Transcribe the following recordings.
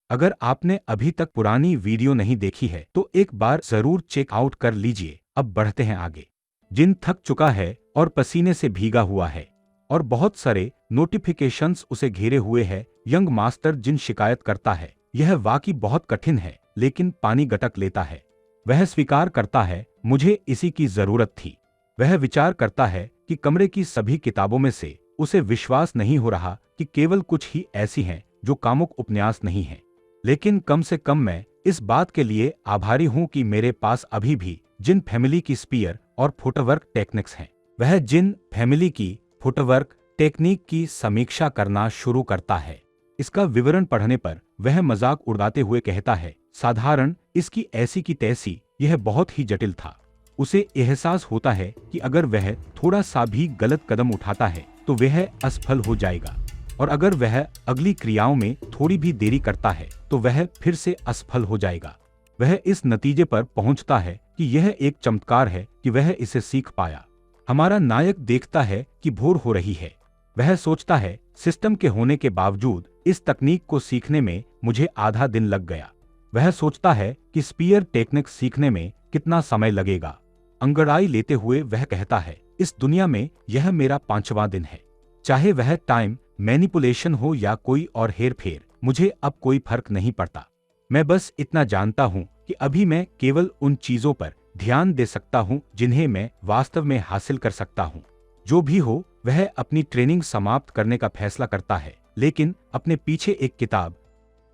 अगर आपने अभी तक पुरानी वीडियो नहीं देखी है तो एक बार जरूर चेक आउट कर लीजिए। अब बढ़ते हैं आगे। जिन थक चुका है और पसीने से भीगा हुआ है और बहुत सारे नोटिफिकेशंस उसे घेरे हुए है। यंग मास्टर जिन शिकायत करता है यह वाकई बहुत कठिन है, लेकिन पानी गटक लेता है। वह स्वीकार करता है, मुझे इसी की जरूरत थी। वह विचार करता है कि कमरे की सभी किताबों में से उसे विश्वास नहीं हो रहा कि केवल कुछ ही ऐसी हैं जो कामुक उपन्यास नहीं हैं। लेकिन कम से कम मैं इस बात के लिए आभारी हूं कि मेरे पास अभी भी जिन फैमिली की स्पीयर और फुटवर्क टेक्निक्स हैं। वह जिन फैमिली की फुटवर्क टेक्निक की समीक्षा करना शुरू करता है। इसका विवरण पढ़ने पर वह मजाक उड़ाते हुए कहता है, साधारण इसकी ऐसी की तैसी, यह बहुत ही जटिल था। उसे एहसास होता है कि अगर वह थोड़ा सा भी गलत कदम उठाता है तो वह असफल हो जाएगा, और अगर वह अगली क्रियाओं में थोड़ी भी देरी करता है तो वह फिर से असफल हो जाएगा। वह इस नतीजे पर पहुंचता है कि यह एक चमत्कार है कि वह इसे सीख पाया। हमारा नायक देखता है कि भोर हो रही है। वह सोचता है, सिस्टम के होने के बावजूद इस तकनीक को सीखने में मुझे आधा दिन लग गया। वह सोचता है कि स्पीयर टेक्निक सीखने में कितना समय लगेगा। अंगड़ाई लेते हुए वह कहता है, इस दुनिया में यह मेरा 5वां दिन है। चाहे वह टाइम मैनिपुलेशन हो या कोई और हेरफेर, मुझे अब कोई फर्क नहीं पड़ता। मैं बस इतना जानता हूं कि अभी मैं केवल उन चीजों पर ध्यान दे सकता हूं जिन्हें मैं वास्तव में हासिल कर सकता हूं। जो भी हो, वह अपनी ट्रेनिंग समाप्त करने का फैसला करता है, लेकिन अपने पीछे एक किताब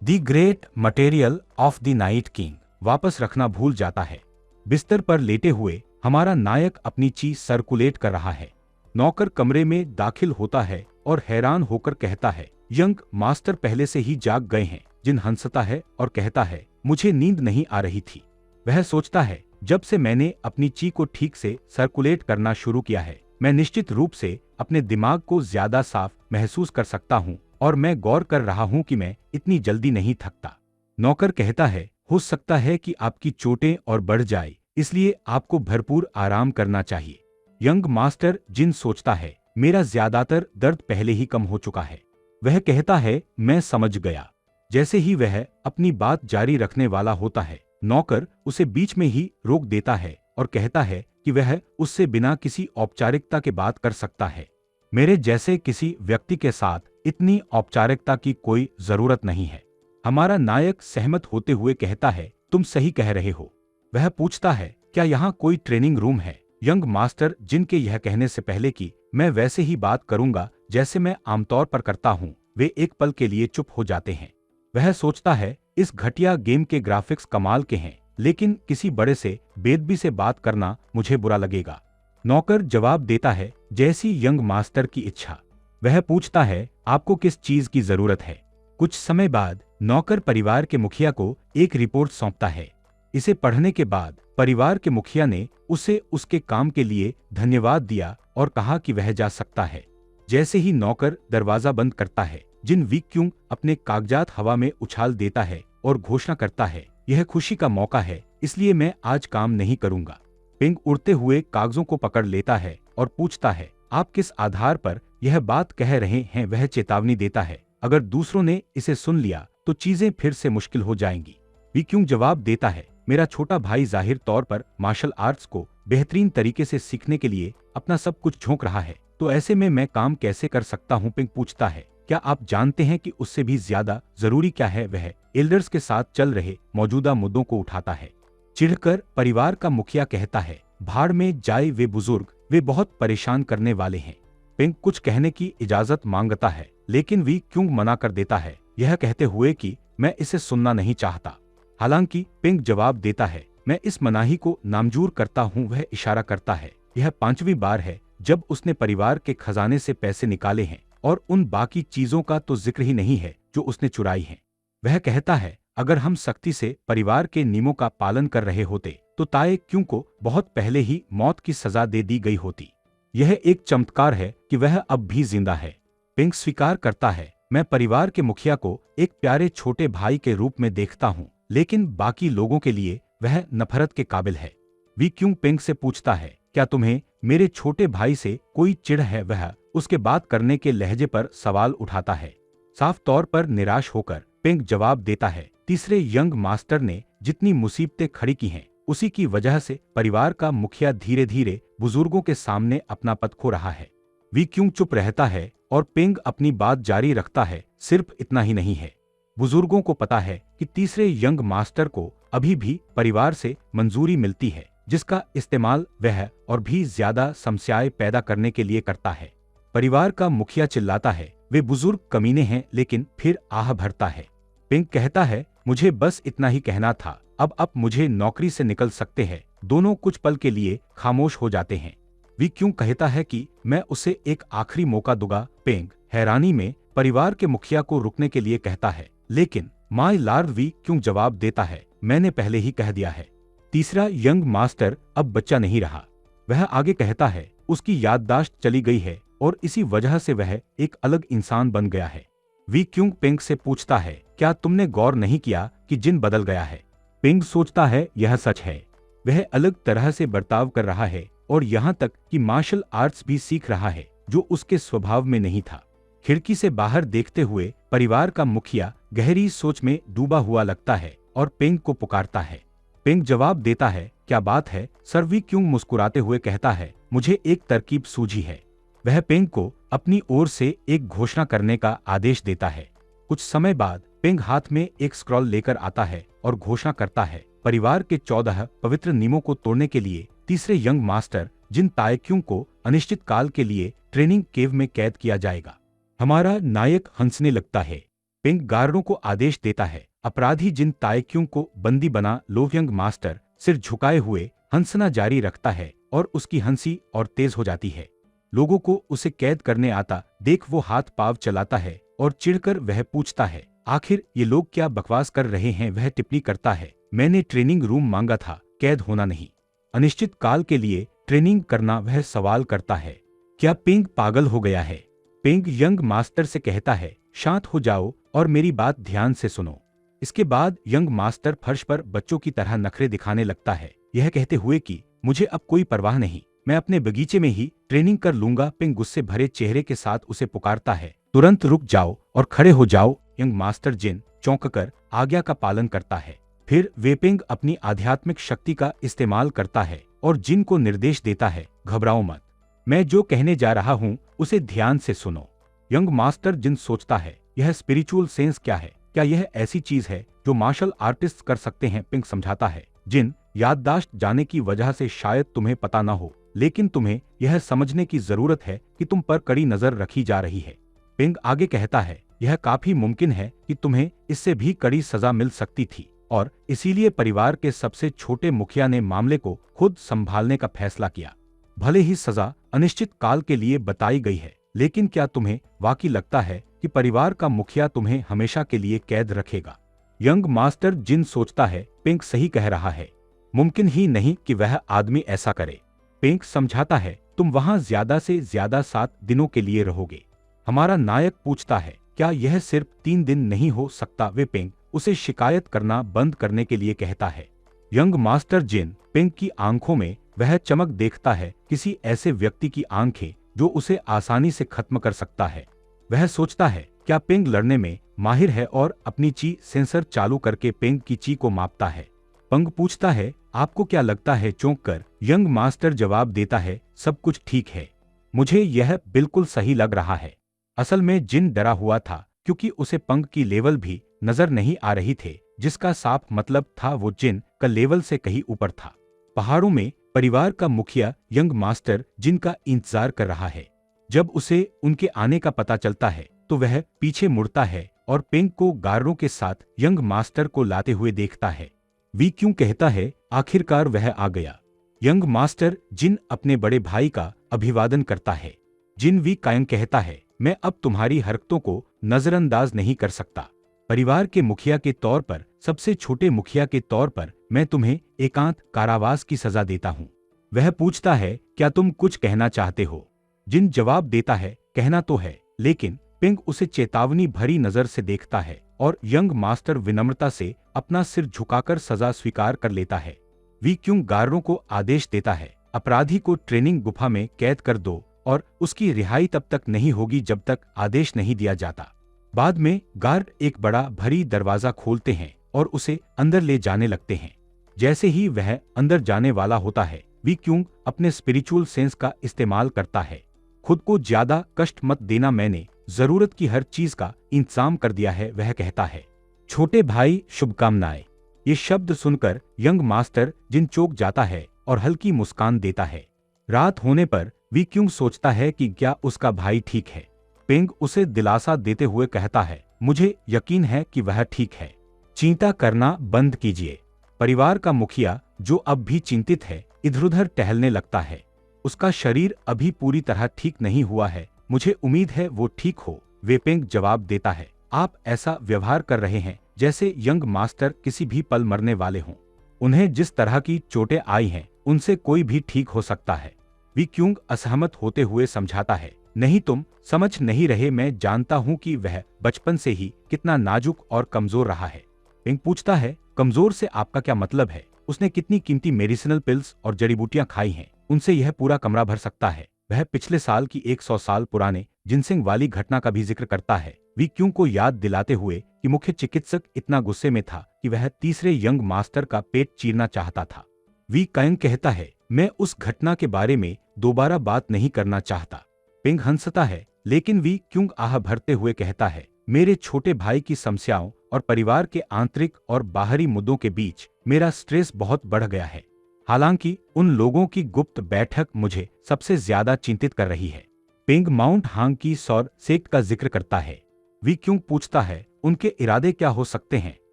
the great material of the night king वापस रखना भूल जाता है। बिस्तर पर लेटे हुए हमारा नायक अपनी चीज सर्कुलेट कर रहा है। नौकर कमरे में दाखिल होता है और हैरान होकर कहता है, यंग मास्टर पहले से ही जाग गए हैं। जिन हंसता है और कहता है, मुझे नींद नहीं आ रही थी। वह सोचता है, जब से मैंने अपनी ची को ठीक से सर्कुलेट करना शुरू किया है, मैं निश्चित रूप से अपने दिमाग को ज्यादा साफ महसूस कर सकता हूँ, और मैं गौर कर रहा हूँ कि मैं इतनी जल्दी नहीं थकता। नौकर कहता है, हो सकता है कि आपकी चोटें और बढ़ जाए, इसलिए आपको भरपूर आराम करना चाहिए। यंग मास्टर जिन सोचता है, मेरा ज्यादातर दर्द पहले ही कम हो चुका है। वह कहता है, मैं समझ गया। जैसे ही वह अपनी बात जारी रखने वाला होता है, नौकर उसे बीच में ही रोक देता है और कहता है कि वह उससे बिना किसी औपचारिकता के बात कर सकता है। मेरे जैसे किसी व्यक्ति के साथ इतनी औपचारिकता की कोई जरूरत नहीं है। हमारा नायक सहमत होते हुए कहता है, तुम सही कह रहे हो। वह पूछता है, क्या यहाँ कोई ट्रेनिंग रूम है? यंग मास्टर जिनके यह कहने से पहले कि मैं वैसे ही बात करूंगा जैसे मैं आमतौर पर करता हूँ, वे एक पल के लिए चुप हो जाते हैं। वह सोचता है, इस घटिया गेम के ग्राफिक्स कमाल के हैं, लेकिन किसी बड़े से बेदबी से बात करना मुझे बुरा लगेगा। नौकर जवाब देता है, जैसी यंग मास्टर की इच्छा। वह पूछता है, आपको किस चीज की जरूरत है? कुछ समय बाद नौकर परिवार के मुखिया को एक रिपोर्ट सौंपता है। इसे पढ़ने के बाद परिवार के मुखिया ने उसे उसके काम के लिए धन्यवाद दिया और कहा कि वह जा सकता है। जैसे ही नौकर दरवाजा बंद करता है, जिन वीक्यूंग अपने कागजात हवा में उछाल देता है और घोषणा करता है, यह खुशी का मौका है, इसलिए मैं आज काम नहीं करूंगा। पिंग उड़ते हुए कागजों को पकड़ लेता है और पूछता है, आप किस आधार पर यह बात कह रहे हैं? वह चेतावनी देता है, अगर दूसरों ने इसे सुन लिया तो चीजें फिर से मुश्किल हो जाएंगी। वीक्यूंग जवाब देता है, मेरा छोटा भाई जाहिर तौर पर मार्शल आर्ट्स को बेहतरीन तरीके से सीखने के लिए अपना सब कुछ झोंक रहा है, तो ऐसे में मैं काम कैसे कर सकता हूँ? पिंग पूछता है, क्या आप जानते हैं कि उससे भी ज्यादा जरूरी क्या है? वह एल्डर्स के साथ चल रहे मौजूदा मुद्दों को उठाता है। चिढ़कर परिवार का मुखिया कहता है, भाड़ में जाए वे बुजुर्ग, वे बहुत परेशान करने वाले हैं। पिंग कुछ कहने की इजाजत मांगता है, लेकिन वी क्यों मना कर देता है, यह कहते हुए कि मैं इसे सुनना नहीं चाहता। हालांकि पिंग जवाब देता है, मैं इस मनाही को नामंजूर करता हूँ। वह इशारा करता है, यह 5वीं बार है जब उसने परिवार के खजाने से पैसे निकाले हैं, और उन बाकी चीजों का तो जिक्र ही नहीं है जो उसने चुराई हैं। वह कहता है, अगर हम सख्ती से परिवार के नियमों का पालन कर रहे होते तो ताए क्यों को बहुत पहले ही मौत की सजा दे दी गई होती। यह एक चमत्कार है कि वह अब भी जिंदा है। पिंग स्वीकार करता है, मैं परिवार के मुखिया को एक प्यारे छोटे भाई के रूप में देखता हूँ, लेकिन बाकी लोगों के लिए वह नफरत के काबिल है। वी क्यों पिंग से पूछता है, क्या तुम्हें मेरे छोटे भाई से कोई चिढ़ है? वह उसके बात करने के लहजे पर सवाल उठाता है। साफ तौर पर निराश होकर पिंग जवाब देता है, तीसरे यंग मास्टर ने जितनी मुसीबतें खड़ी की हैं, उसी की वजह से परिवार का मुखिया धीरे धीरे बुजुर्गों के सामने अपना पद खो रहा है। वी क्यों चुप रहता है और पिंग अपनी बात जारी रखता है, सिर्फ इतना ही नहीं है, बुजुर्गों को पता है कि तीसरे यंग मास्टर को अभी भी परिवार से मंजूरी मिलती है, जिसका इस्तेमाल वह और भी ज्यादा समस्याएं पैदा करने के लिए करता है। परिवार का मुखिया चिल्लाता है, वे बुजुर्ग कमीने हैं, लेकिन फिर आह भरता है। पिंग कहता है, मुझे बस इतना ही कहना था, अब मुझे नौकरी से निकल सकते हैं। दोनों कुछ पल के लिए खामोश हो जाते हैं। वी क्यों कहता है कि मैं उसे एक आखिरी मौका दूंगा। पिंग हैरानी में परिवार के मुखिया को रुकने के लिए कहता है, लेकिन माय लॉर्ड, वी क्यों जवाब देता है, मैंने पहले ही कह दिया है। तीसरा यंग मास्टर अब बच्चा नहीं रहा। वह आगे कहता है, उसकी याददाश्त चली गई है और इसी वजह से वह एक अलग इंसान बन गया है। वी क्यों पिंग से पूछता है, क्या तुमने गौर नहीं किया कि जिन बदल गया है। पिंग सोचता है, यह सच है, वह अलग तरह से बर्ताव कर रहा है और यहाँ तक कि मार्शल आर्ट्स भी सीख रहा है, जो उसके स्वभाव में नहीं था। खिड़की से बाहर देखते हुए परिवार का मुखिया गहरी सोच में डूबा हुआ लगता है और पिंग को पुकारता है। पिंग जवाब देता है, क्या बात है सर। वी क्यों मुस्कुराते हुए कहता है, मुझे एक तरकीब सूझी है। वह पिंग को अपनी ओर से एक घोषणा करने का आदेश देता है। कुछ समय बाद पिंग हाथ में एक स्क्रॉल लेकर आता है और घोषणा करता है, परिवार के 14 पवित्र नियमों को तोड़ने के लिए तीसरे यंग मास्टर जिन तायक्यों को अनिश्चित काल के लिए ट्रेनिंग केव में कैद किया जाएगा। हमारा नायक हंसने लगता है। पिंग गार्डों को आदेश देता है, अपराधी जिन तायक्यों को बंदी बना लो। यंग मास्टर सिर झुकाए हुए हंसना जारी रखता है और उसकी हंसी और तेज हो जाती है। लोगों को उसे कैद करने आता देख वो हाथ पाव चलाता है और चिढ़कर वह पूछता है, आखिर ये लोग क्या बकवास कर रहे हैं। वह टिप्पणी करता है, मैंने ट्रेनिंग रूम मांगा था, कैद होना नहीं। अनिश्चित काल के लिए ट्रेनिंग करना। वह सवाल करता है, क्या पिंग पागल हो गया है। पिंग यंग मास्टर से कहता है, शांत हो जाओ और मेरी बात ध्यान से सुनो। इसके बाद यंग मास्टर फर्श पर बच्चों की तरह नखरे दिखाने लगता है, यह कहते हुए कि मुझे अब कोई परवाह नहीं, मैं अपने बगीचे में ही ट्रेनिंग कर लूंगा। पिंग गुस्से भरे चेहरे के साथ उसे पुकारता है, तुरंत रुक जाओ और खड़े हो जाओ। यंग मास्टर जिन चौंककर आज्ञा का पालन करता है। फिर वे पिंग अपनी आध्यात्मिक शक्ति का इस्तेमाल करता है और जिन को निर्देश देता है, घबराओ मत, मैं जो कहने जा रहा हूँ उसे ध्यान से सुनो। यंग मास्टर जिन सोचता है, यह स्पिरिचुअल सेंस क्या है, क्या यह ऐसी चीज है जो मार्शल आर्टिस्ट कर सकते हैं। पिंग समझाता है, जिन याददाश्त जाने की वजह से शायद तुम्हें पता न हो, लेकिन तुम्हें यह समझने की जरूरत है कि तुम पर कड़ी नजर रखी जा रही है। पिंग आगे कहता है, यह काफी मुमकिन है कि तुम्हें इससे भी कड़ी सजा मिल सकती थी और इसीलिए परिवार के सबसे छोटे मुखिया ने मामले को खुद संभालने का फैसला किया। भले ही सजा अनिश्चित काल के लिए बताई गई है, लेकिन क्या तुम्हें वाकई लगता है कि परिवार का मुखिया तुम्हें हमेशा के लिए कैद रखेगा। यंग मास्टर जिन सोचता है, पिंग सही कह रहा है, मुमकिन ही नहीं कि वह आदमी ऐसा करे। पिंग समझाता है, तुम वहां ज्यादा से ज्यादा 7 दिनों के लिए रहोगे। हमारा नायक पूछता है, क्या यह सिर्फ 3 दिन नहीं हो सकता। वे पिंग उसे शिकायत करना बंद करने के लिए कहता है। यंग मास्टर जिन पिंग की आंखों में वह चमक देखता है, किसी ऐसे व्यक्ति की आंखें जो उसे आसानी से खत्म कर सकता है। वह सोचता है, क्या पिंग लड़ने में माहिर है और अपनी ची सेंसर चालू करके पिंग की ची को मापता है। पिंग पूछता है, आपको क्या लगता है। चौंक कर यंग मास्टर जवाब देता है, सब कुछ ठीक है, मुझे यह बिल्कुल सही लग रहा है। असल में जिन डरा हुआ था क्योंकि उसे पिंग की लेवल भी नजर नहीं आ रही थे, जिसका साफ मतलब था वो जिन का लेवल से कहीं ऊपर था। पहाड़ों में परिवार का मुखिया यंग मास्टर जिन का इंतजार कर रहा है। जब उसे उनके आने का पता चलता है तो वह पीछे मुड़ता है और पिंग को गार्डों के साथ यंग मास्टर को लाते हुए देखता है। वी क्यों कहता है, आखिरकार वह आ गया। यंग मास्टर जिन अपने बड़े भाई का अभिवादन करता है। जिन वी कायंग कहता है, मैं अब तुम्हारी हरकतों को नजरअंदाज नहीं कर सकता। परिवार के मुखिया के तौर पर, सबसे छोटे मुखिया के तौर पर मैं तुम्हें एकांत कारावास की सजा देता हूँ। वह पूछता है, क्या तुम कुछ कहना चाहते हो। जिन जवाब देता है, कहना तो है, लेकिन पिंग उसे चेतावनी भरी नजर से देखता है और यंग मास्टर विनम्रता से अपना सिर झुकाकर सजा स्वीकार कर लेता है। वी क्यों गार्डों को आदेश देता है, अपराधी को ट्रेनिंग गुफा में कैद कर दो और उसकी रिहाई तब तक नहीं होगी जब तक आदेश नहीं दिया जाता। बाद में गार्ड एक बड़ा भारी दरवाजा खोलते हैं और उसे अंदर ले जाने लगते हैं। जैसे ही वह अंदर जाने वाला होता है, वी क्यूंग अपने स्पिरिचुअल सेंस का इस्तेमाल करता है। खुद को ज्यादा कष्ट मत देना, मैंने जरूरत की हर चीज का इंतजाम कर दिया है, वह कहता है। छोटे भाई शुभकामनाएं। ये शब्द सुनकर यंग मास्टर जिन चौंक जाता है और हल्की मुस्कान देता है। रात होने पर वी क्यूंग सोचता है कि क्या उसका भाई ठीक है। पेंग उसे दिलासा देते हुए कहता है, मुझे यकीन है कि वह ठीक है। चिंता करना बंद कीजिए। परिवार का मुखिया, जो अब भी चिंतित है, इधर-उधर टहलने लगता है। उसका शरीर अभी पूरी तरह ठीक नहीं हुआ है। मुझे उम्मीद है वो ठीक हो, वेपेंग जवाब देता है। आप ऐसा व्यवहार कर रहे हैं जैसे यंग मास्टर किसी भी पल मरने वाले हों। उन्हें जिस तरह की चोटें आई हैं, उनसे कोई भी ठीक हो सकता है। वी क्यूंग असहमत होते हुए समझाता है, नहीं तुम समझ नहीं रहे, मैं जानता हूँ कि वह बचपन से ही कितना नाजुक और कमजोर रहा है। पेंग पूछता है, कमजोर से आपका क्या मतलब है? उसने कितनी कीमती मेडिसिनल पिल्स और जड़ी बूटियां खाई हैं, उनसे यह पूरा कमरा भर सकता है। वह पिछले साल की 100 साल पुराने जिनसिंग वाली घटना का भी जिक्र करता है, वी क्यूंग को याद दिलाते हुए कि मुख्य चिकित्सक इतना गुस्से में था कि वह तीसरे यंग मास्टर का पेट चीरना चाहता था। वी कायंग कहता है, मैं उस घटना के बारे में दोबारा बात नहीं करना चाहता। पेंग हंसता है, लेकिन वी क्यूंग आह भरते हुए कहता है, मेरे छोटे भाई की समस्याओं और परिवार के आंतरिक और बाहरी मुद्दों के बीच मेरा स्ट्रेस बहुत बढ़ गया है। हालांकि उन लोगों की गुप्त बैठक मुझे सबसे ज्यादा चिंतित कर रही है। पेंग माउंट हांग की सौर सेक्ट का जिक्र करता है। वी क्यूंग पूछता है, उनके इरादे क्या हो सकते हैं?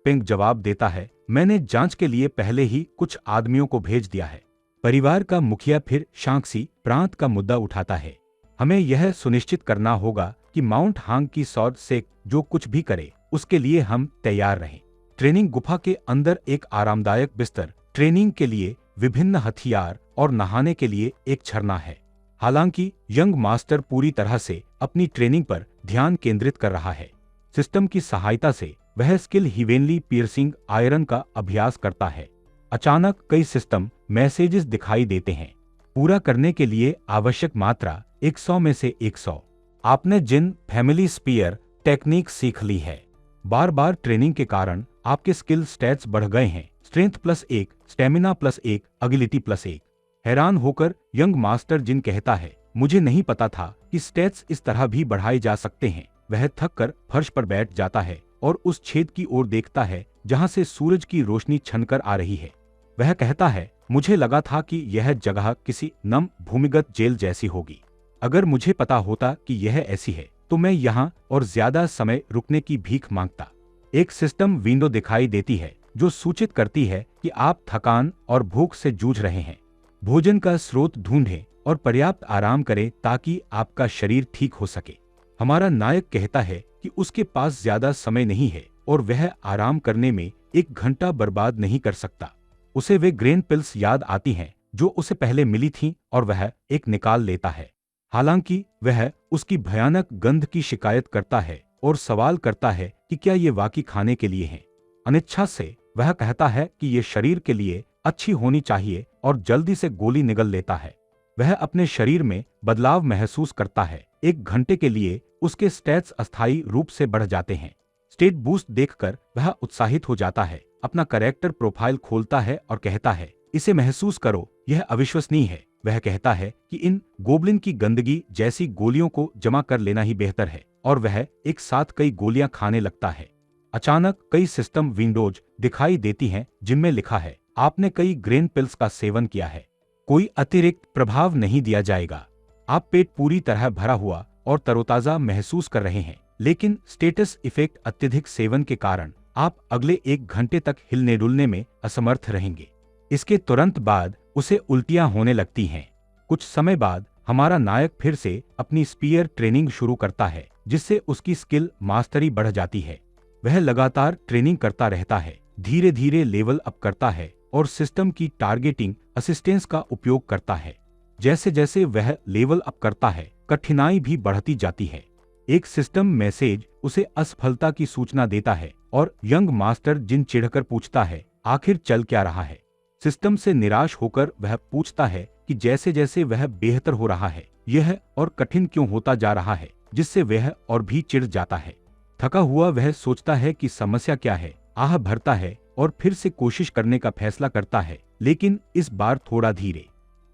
पेंग जवाब देता है, मैंने जांच के लिए पहले ही कुछ आदमियों को भेज दिया है। परिवार का मुखिया फिर शांक्सी प्रांत का मुद्दा उठाता है। हमें यह सुनिश्चित करना होगा कि माउंट हांग की सौर सेक्ट जो कुछ भी करे, उसके लिए हम तैयार रहें। ट्रेनिंग गुफा के अंदर एक आरामदायक बिस्तर, ट्रेनिंग के लिए विभिन्न हथियार और नहाने के लिए एक झरना है। हालांकि यंग मास्टर पूरी तरह से अपनी ट्रेनिंग पर ध्यान केंद्रित कर रहा है। सिस्टम की सहायता से वह स्किल हिवेनली पियर्सिंग आयरन का अभ्यास करता है। अचानक कई सिस्टम मैसेजेस दिखाई देते हैं। पूरा करने के लिए आवश्यक मात्रा 100 में से 100। आपने जिन फैमिली स्पीयर टेक्निक सीख ली है, बार बार ट्रेनिंग के कारण आपके स्किल स्टैट्स बढ़ गए हैं। Strength +1, stamina +1, अगिलिटी +1। हैरान होकर यंग मास्टर जिन कहता है, मुझे नहीं पता था कि स्टैट्स इस तरह भी बढ़ाए जा सकते हैं। वह थक कर फर्श पर बैठ जाता है और उस छेद की ओर देखता है जहां से सूरज की रोशनी छनकर आ रही है। वह कहता है, मुझे लगा था कि यह जगह किसी नम भूमिगत जेल जैसी होगी। अगर मुझे पता होता कि यह ऐसी है तो मैं यहाँ और ज्यादा समय रुकने की भीख मांगता। एक सिस्टम विंडो दिखाई देती है जो सूचित करती है कि आप थकान और भूख से जूझ रहे हैं। भोजन का स्रोत ढूंढें और पर्याप्त आराम करें ताकि आपका शरीर ठीक हो सके। हमारा नायक कहता है कि उसके पास ज्यादा समय नहीं है और वह आराम करने में 1 घंटा बर्बाद नहीं कर सकता। उसे वे ग्रेन पिल्स याद आती हैं जो उसे पहले मिली थीं और वह एक निकाल लेता है। हालांकि वह उसकी भयानक गंध की शिकायत करता है और सवाल करता है कि क्या ये वाकई खाने के लिए हैं। अनिच्छा से वह कहता है कि ये शरीर के लिए अच्छी होनी चाहिए और जल्दी से गोली निगल लेता है। वह अपने शरीर में बदलाव महसूस करता है। 1 घंटे के लिए उसके स्टैट्स अस्थायी रूप से बढ़ जाते हैं। स्टेट बूस्ट देखकर वह उत्साहित हो जाता है, अपना कैरेक्टर प्रोफाइल खोलता है और कहता है, इसे महसूस करो, यह अविश्वसनीय है। वह कहता है कि इन गोब्लिन की गंदगी जैसी गोलियों को जमा कर लेना ही बेहतर है और वह एक साथ कई गोलियां खाने लगता है। अचानक कई सिस्टम विंडोज दिखाई देती हैं जिनमें लिखा है, आपने कई ग्रेन पिल्स का सेवन किया है, कोई अतिरिक्त प्रभाव नहीं दिया जाएगा। आप पेट पूरी तरह भरा हुआ और तरोताजा महसूस कर रहे हैं, लेकिन स्टेटस इफेक्ट अत्यधिक सेवन के कारण आप अगले 1 घंटे तक हिलने डुलने में असमर्थ रहेंगे। इसके तुरंत बाद उसे उल्टियां होने लगती हैं। कुछ समय बाद हमारा नायक फिर से अपनी स्पीयर ट्रेनिंग शुरू करता है, जिससे उसकी स्किल मास्टरी बढ़ जाती है। वह लगातार ट्रेनिंग करता रहता है, धीरे धीरे लेवल अप करता है और सिस्टम की टारगेटिंग असिस्टेंस का उपयोग करता है। जैसे जैसे वह लेवल अप करता है, कठिनाई भी बढ़ती जाती है। एक सिस्टम मैसेज उसे असफलता की सूचना देता है और यंग मास्टर जिन चिढ़कर पूछता है, आखिर चल क्या रहा है। सिस्टम से निराश होकर वह पूछता है कि जैसे जैसे वह बेहतर हो रहा है, यह और कठिन क्यों होता जा रहा है, जिससे वह और भी चिढ़ जाता है। थका हुआ वह सोचता है कि समस्या क्या है, आह भरता है और फिर से कोशिश करने का फैसला करता है, लेकिन इस बार थोड़ा धीरे।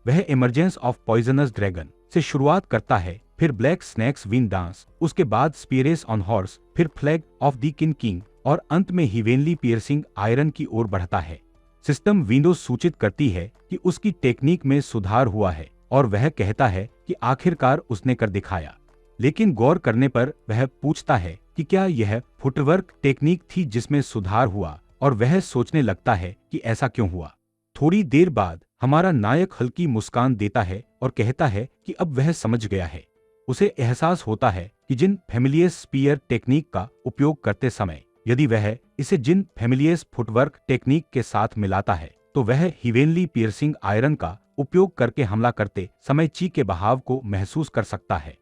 वह इमरजेंस ऑफ पॉइजनस ड्रैगन से शुरुआत करता है, फिर ब्लैक स्नैक्स विन डांस, उसके बाद स्पीयर्स ऑन हॉर्स, फिर फ्लैग ऑफ द किंग और अंत में हीवेनली पियर्सिंग आयरन की ओर बढ़ता है। सिस्टम विंडोज सूचित करती है कि उसकी टेक्निक में सुधार हुआ है और वह कहता है कि आखिरकार उसने कर दिखाया। लेकिन गौर करने पर वह पूछता है कि क्या यह फुटवर्क टेक्निक थी जिसमें सुधार हुआ, और वह सोचने लगता है कि ऐसा क्यों हुआ। थोड़ी देर बाद हमारा नायक हल्की मुस्कान देता है और कहता है कि अब वह समझ गया है। उसे एहसास होता है कि जिन फेमिलियस स्पीयर टेक्निक का उपयोग करते समय यदि वह इसे जिन फेमिलियस फुटवर्क टेक्निक के साथ मिलाता है तो वह हीवेनली पियर्सिंग आयरन का उपयोग करके हमला करते समय ची के बहाव को महसूस कर सकता है।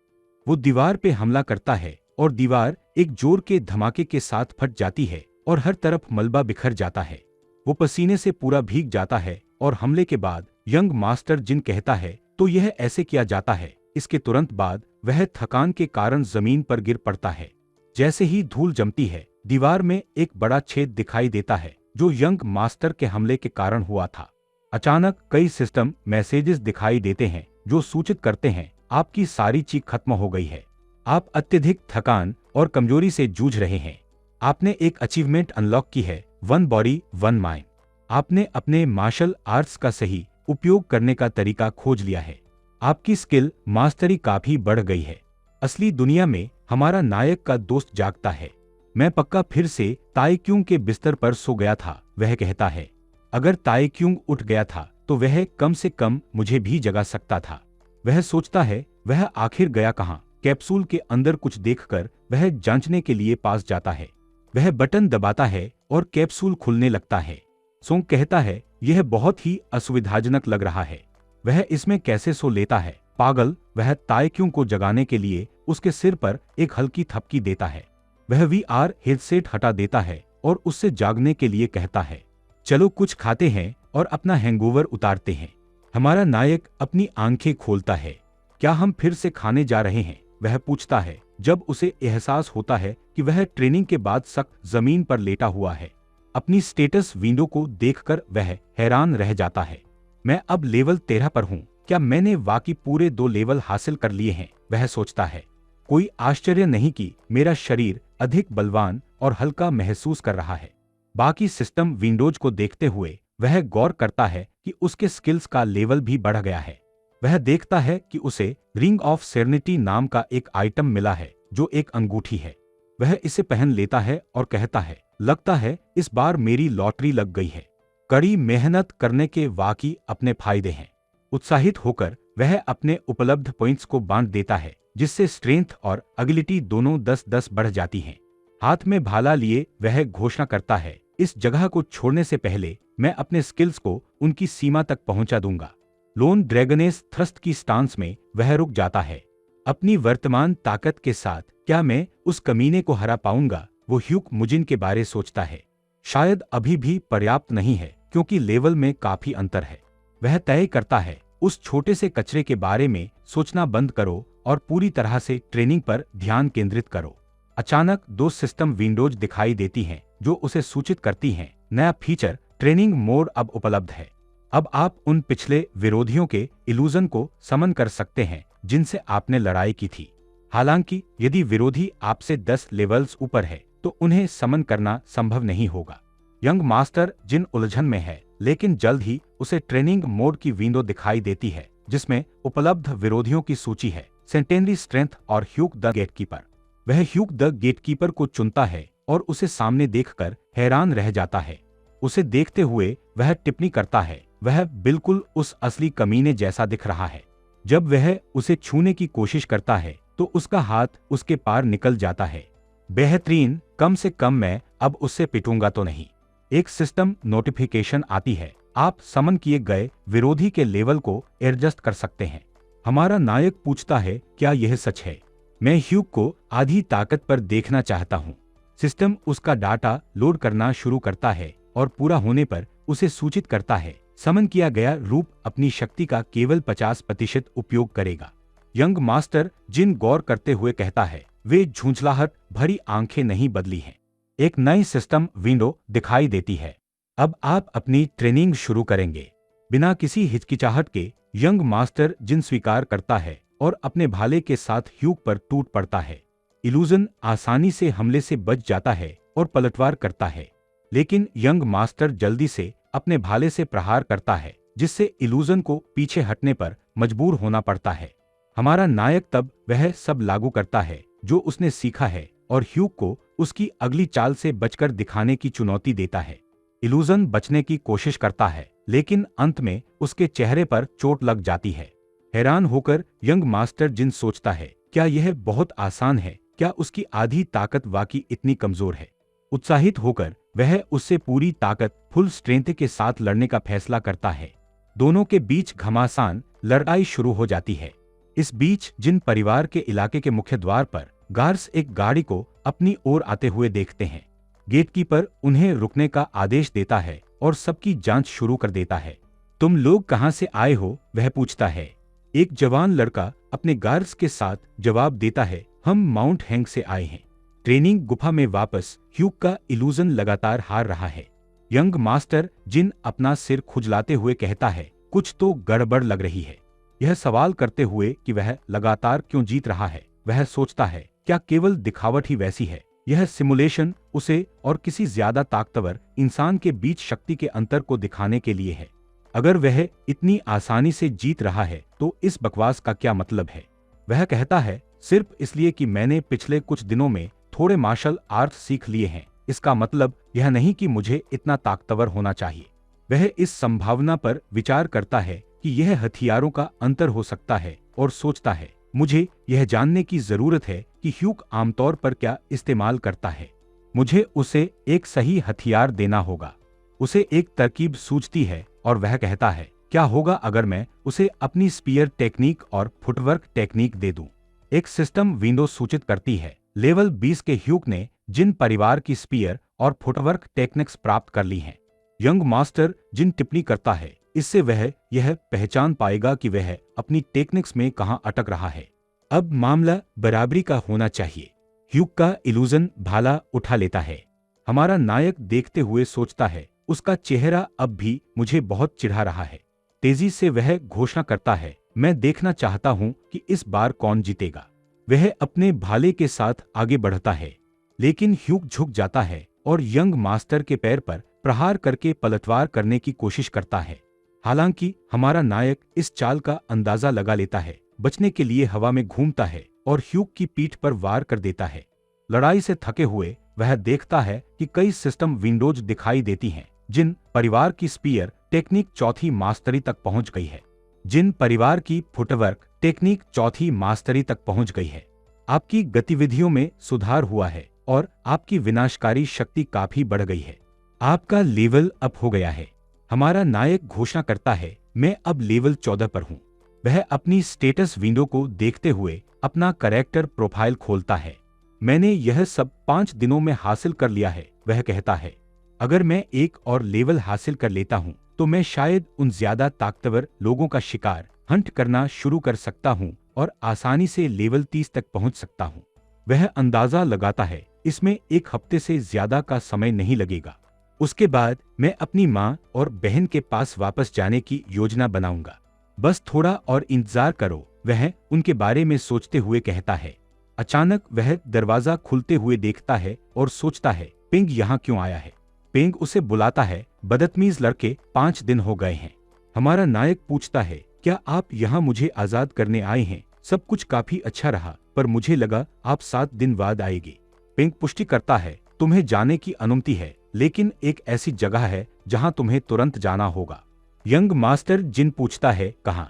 वो दीवार पे हमला करता है और दीवार एक जोर के धमाके के साथ फट जाती है और हर तरफ मलबा बिखर जाता है। वो पसीने से पूरा भीग जाता है और हमले के बाद यंग मास्टर जिन कहता है तो यह ऐसे किया जाता है। इसके तुरंत बाद वह थकान के कारण जमीन पर गिर पड़ता है। जैसे ही धूल जमती है, दीवार में एक बड़ा छेद दिखाई देता है जो यंग मास्टर के हमले के कारण हुआ था। अचानक कई सिस्टम मैसेजेस दिखाई देते हैं जो सूचित करते हैं आपकी सारी चीख खत्म हो गई है। आप अत्यधिक थकान और कमजोरी से जूझ रहे हैं। आपने एक अचीवमेंट अनलॉक की है, 1 बॉडी 1 माइंड। आपने अपने मार्शल आर्ट्स का सही उपयोग करने का तरीका खोज लिया है। आपकी स्किल मास्टरी काफी बढ़ गई है। असली दुनिया में हमारा नायक का दोस्त जागता है। मैं पक्का फिर से ताइक्यूंग के बिस्तर पर सो गया था, वह कहता है। अगर ताइक्यूंग उठ गया था तो वह कम से कम मुझे भी जगा सकता था। वह सोचता है वह आखिर गया कहाँ। कैप्सूल के अंदर कुछ देखकर वह जांचने के लिए पास जाता है। वह बटन दबाता है और कैप्सूल खुलने लगता है। सोंग कहता है यह बहुत ही असुविधाजनक लग रहा है। वह इसमें कैसे सो लेता है, पागल। वह ताइक्यूंग को जगाने के लिए उसके सिर पर एक हल्की थपकी देता है। वह VR हेडसेट हटा देता है और उससे जागने के लिए कहता है चलो कुछ खाते हैं और अपना हैंगओवर उतारते हैं। हमारा नायक अपनी आंखें खोलता है। क्या हम फिर से खाने जा रहे हैं, वह पूछता है जब उसे एहसास होता है कि वह ट्रेनिंग के बाद सख्त जमीन पर लेटा हुआ है। अपनी स्टेटस विंडो को देखकर वह हैरान रह जाता है। मैं अब लेवल 13 पर हूँ। क्या मैंने वाकई पूरे 2 लेवल हासिल कर लिए हैं, वह सोचता है। कोई आश्चर्य नहीं कि मेरा शरीर अधिक बलवान और हल्का महसूस कर रहा है। बाकी सिस्टम विंडोज को देखते हुए वह गौर करता है कि उसके स्किल्स का लेवल भी बढ़ गया है। वह देखता है कि उसे रिंग ऑफ सेरेनिटी नाम का एक आइटम मिला है जो एक अंगूठी है। वह इसे पहन लेता है और कहता है लगता है इस बार मेरी लॉटरी लग गई है। कड़ी मेहनत करने के वाकई अपने फायदे हैं। उत्साहित होकर वह अपने उपलब्ध पॉइंट्स को बांट देता है जिससे स्ट्रेंथ और एगिलिटी दोनों 10-10 बढ़ जाती हैं। हाथ में भाला लिए वह घोषणा करता है इस जगह को छोड़ने से पहले मैं अपने स्किल्स को उनकी सीमा तक पहुंचा दूंगा। लोन ड्रैगनेस थ्रस्ट की स्टांस में वह रुक जाता है। अपनी वर्तमान ताकत के साथ क्या मैं उस कमीने को हरा पाऊंगा, वो ह्यूक मुजिन के बारे सोचता है। शायद अभी भी पर्याप्त नहीं है क्योंकि लेवल में काफी अंतर है। वह तय करता है उस छोटे से कचरे के बारे में सोचना बंद करो और पूरी तरह से ट्रेनिंग पर ध्यान केंद्रित करो। अचानक 2 सिस्टम विंडोज दिखाई देती हैं जो उसे सूचित करती हैं नया फीचर ट्रेनिंग मोड अब उपलब्ध है। अब आप उन पिछले विरोधियों के इल्यूजन को समन कर सकते हैं जिनसे आपने लड़ाई की थी। हालांकि यदि विरोधी आपसे 10 लेवल्स ऊपर है तो उन्हें समन करना संभव नहीं होगा। यंग मास्टर जिन उलझन में है, लेकिन जल्द ही उसे ट्रेनिंग मोड की विंडो दिखाई देती है जिसमें उपलब्ध विरोधियों की सूची है, सेंटेनरी स्ट्रेंथ और ह्यूक द गेटकीपर। वह ह्यूक द गेटकीपर को चुनता है और उसे सामने देखकर हैरान रह जाता है। उसे देखते हुए वह टिप्पणी करता है वह बिल्कुल उस असली कमीने जैसा दिख रहा है। जब वह उसे छूने की कोशिश करता है तो उसका हाथ उसके पार निकल जाता है। बेहतरीन, कम से कम मैं अब उससे पिटूंगा तो नहीं। एक सिस्टम नोटिफिकेशन आती है, आप समन किए गए विरोधी के लेवल को एडजस्ट कर सकते हैं। हमारा नायक पूछता है क्या यह सच है। मैं ह्यूक को आधी ताकत पर देखना चाहता हूँ। सिस्टम उसका डाटा लोड करना शुरू करता है और पूरा होने पर उसे सूचित करता है समन किया गया रूप अपनी शक्ति का केवल 50% उपयोग करेगा। यंग मास्टर जिन गौर करते हुए कहता है वे झुंझलाहट भरी आंखें नहीं बदली हैं। एक नई सिस्टम विंडो दिखाई देती है। अब आप अपनी ट्रेनिंग शुरू करेंगे। बिना किसी हिचकिचाहट के यंग मास्टर जिन स्वीकार करता है और अपने भाले के साथ ह्यूग पर टूट पड़ता है। इल्यूजन आसानी से हमले से बच जाता है और पलटवार करता है, लेकिन यंग मास्टर जल्दी से अपने भाले से प्रहार करता है, जिससे इल्यूजन को पीछे हटने पर मजबूर होना पड़ता है। हमारा नायक तब वह सब लागू करता है जो उसने सीखा है और ह्यूग को उसकी अगली चाल से बचकर दिखाने की चुनौती देता है। इल्यूजन बचने की कोशिश करता है, लेकिन अंत में उसके चेहरे पर चोट लग जाती है। हैरान होकर यंग मास्टर जिन सोचता है, क्या यह बहुत आसान है? क्या उसकी आधी ताकत वाकई इतनी कमजोर है? उत्साहित होकर वह उससे पूरी ताकत फुल स्ट्रेंथ के साथ लड़ने का फैसला करता है। दोनों के बीच घमासान लड़ाई शुरू हो जाती है। इस बीच जिन परिवार के इलाके के मुख्य द्वार पर गार्ड्स एक गाड़ी को अपनी ओर आते हुए देखते हैं। गेटकीपर उन्हें रुकने का आदेश देता है और सबकी जांच शुरू कर देता है। तुम लोग कहां से आए हो? वह पूछता है। एक जवान लड़का अपने गार्ड्स के साथ जवाब देता है, हम माउंट हैंग से आए हैं। ट्रेनिंग गुफा में वापस ह्यूग का इल्यूजन लगातार हार रहा है। यंग मास्टर जिन अपना सिर खुजलाते हुए कहता है, कुछ तो गड़बड़ लग रही है। यह सवाल करते हुए कि वह लगातार क्यों जीत रहा है। वह सोचता है, क्या केवल दिखावट ही वैसी है? यह सिमुलेशन उसे और किसी ज्यादा ताकतवर इंसान के बीच शक्ति के अंतर को दिखाने के लिए है। अगर वह इतनी आसानी से जीत रहा है तो इस बकवास का क्या मतलब है? वह कहता है, सिर्फ इसलिए कि मैंने पिछले कुछ दिनों में थोड़े मार्शल आर्ट्स सीख लिए हैं, इसका मतलब यह नहीं कि मुझे इतना ताकतवर होना चाहिए। वह इस संभावना पर विचार करता है कि यह हथियारों का अंतर हो सकता है और सोचता है, मुझे यह जानने की जरूरत है कि ह्यूग आमतौर पर क्या इस्तेमाल करता है। मुझे उसे एक सही हथियार देना होगा। उसे एक तरकीब सूझती है और वह कहता है, क्या होगा अगर मैं उसे अपनी स्पीयर टेक्निक और फुटवर्क टेक्निक दे दूं? एक सिस्टम विंडो सूचित करती है, लेवल 20 के ह्यूग ने जिन परिवार की स्पीयर और फुटवर्क टेक्निक्स प्राप्त कर ली हैं। यंग मास्टर जिन टिप्पणी करता है, इससे वह यह पहचान पाएगा कि वह अपनी टेक्निक्स में कहां अटक रहा है। अब मामला बराबरी का होना चाहिए। ह्यूग का इल्यूजन भाला उठा लेता है। हमारा नायक देखते हुए सोचता है, उसका चेहरा अब भी मुझे बहुत चिढ़ा रहा है। तेजी से वह घोषणा करता है, मैं देखना चाहता हूं कि इस बार कौन जीतेगा। वह अपने भाले के साथ आगे बढ़ता है, लेकिन ह्यूग झुक जाता है और यंग मास्टर के पैर पर प्रहार करके पलटवार करने की कोशिश करता है। हालांकि हमारा नायक इस चाल का अंदाजा लगा लेता है, बचने के लिए हवा में घूमता है और ह्यूग की पीठ पर वार कर देता है। लड़ाई से थके हुए वह देखता है कि कई सिस्टम विंडोज दिखाई देती हैं, जिन परिवार की स्पीयर टेक्निक चौथी मास्टरी तक पहुंच गई है, जिन परिवार की फुटवर्क टेक्निक चौथी मास्टरी तक पहुंच गई है। आपकी गतिविधियों में सुधार हुआ है और आपकी विनाशकारी शक्ति काफी बढ़ गई है। आपका लेवल अप हो गया है। हमारा नायक घोषणा करता है, मैं अब लेवल 14 पर हूँ। वह अपनी स्टेटस विंडो को देखते हुए अपना कैरेक्टर प्रोफाइल खोलता है। मैंने यह सब 5 दिनों में हासिल कर लिया है, वह कहता है। अगर मैं एक और लेवल हासिल कर लेता हूँ तो मैं शायद उन ज्यादा ताकतवर लोगों का शिकार हंट करना शुरू कर सकता हूँ और आसानी से लेवल 30 तक पहुँच सकता हूँ। वह अंदाजा लगाता है, इसमें 1 हफ्ते से ज्यादा का समय नहीं लगेगा। उसके बाद मैं अपनी माँ और बहन के पास वापस जाने की योजना बनाऊंगा। बस थोड़ा और इंतजार करो, वह उनके बारे में सोचते हुए कहता है। अचानक वह दरवाजा खुलते हुए देखता है और सोचता है, पेंग यहाँ क्यों आया है? पेंग उसे बुलाता है, बदतमीज लड़के, 5 दिन हो गए हैं। हमारा नायक पूछता है, क्या आप यहाँ मुझे आजाद करने आए हैं? सब कुछ काफी अच्छा रहा, पर मुझे लगा आप 7 दिन बाद आएंगे। पेंग पुष्टि करता है, तुम्हें जाने की अनुमति है, लेकिन एक ऐसी जगह है जहां तुम्हें तुरंत जाना होगा। यंग मास्टर जिन पूछता है, कहां?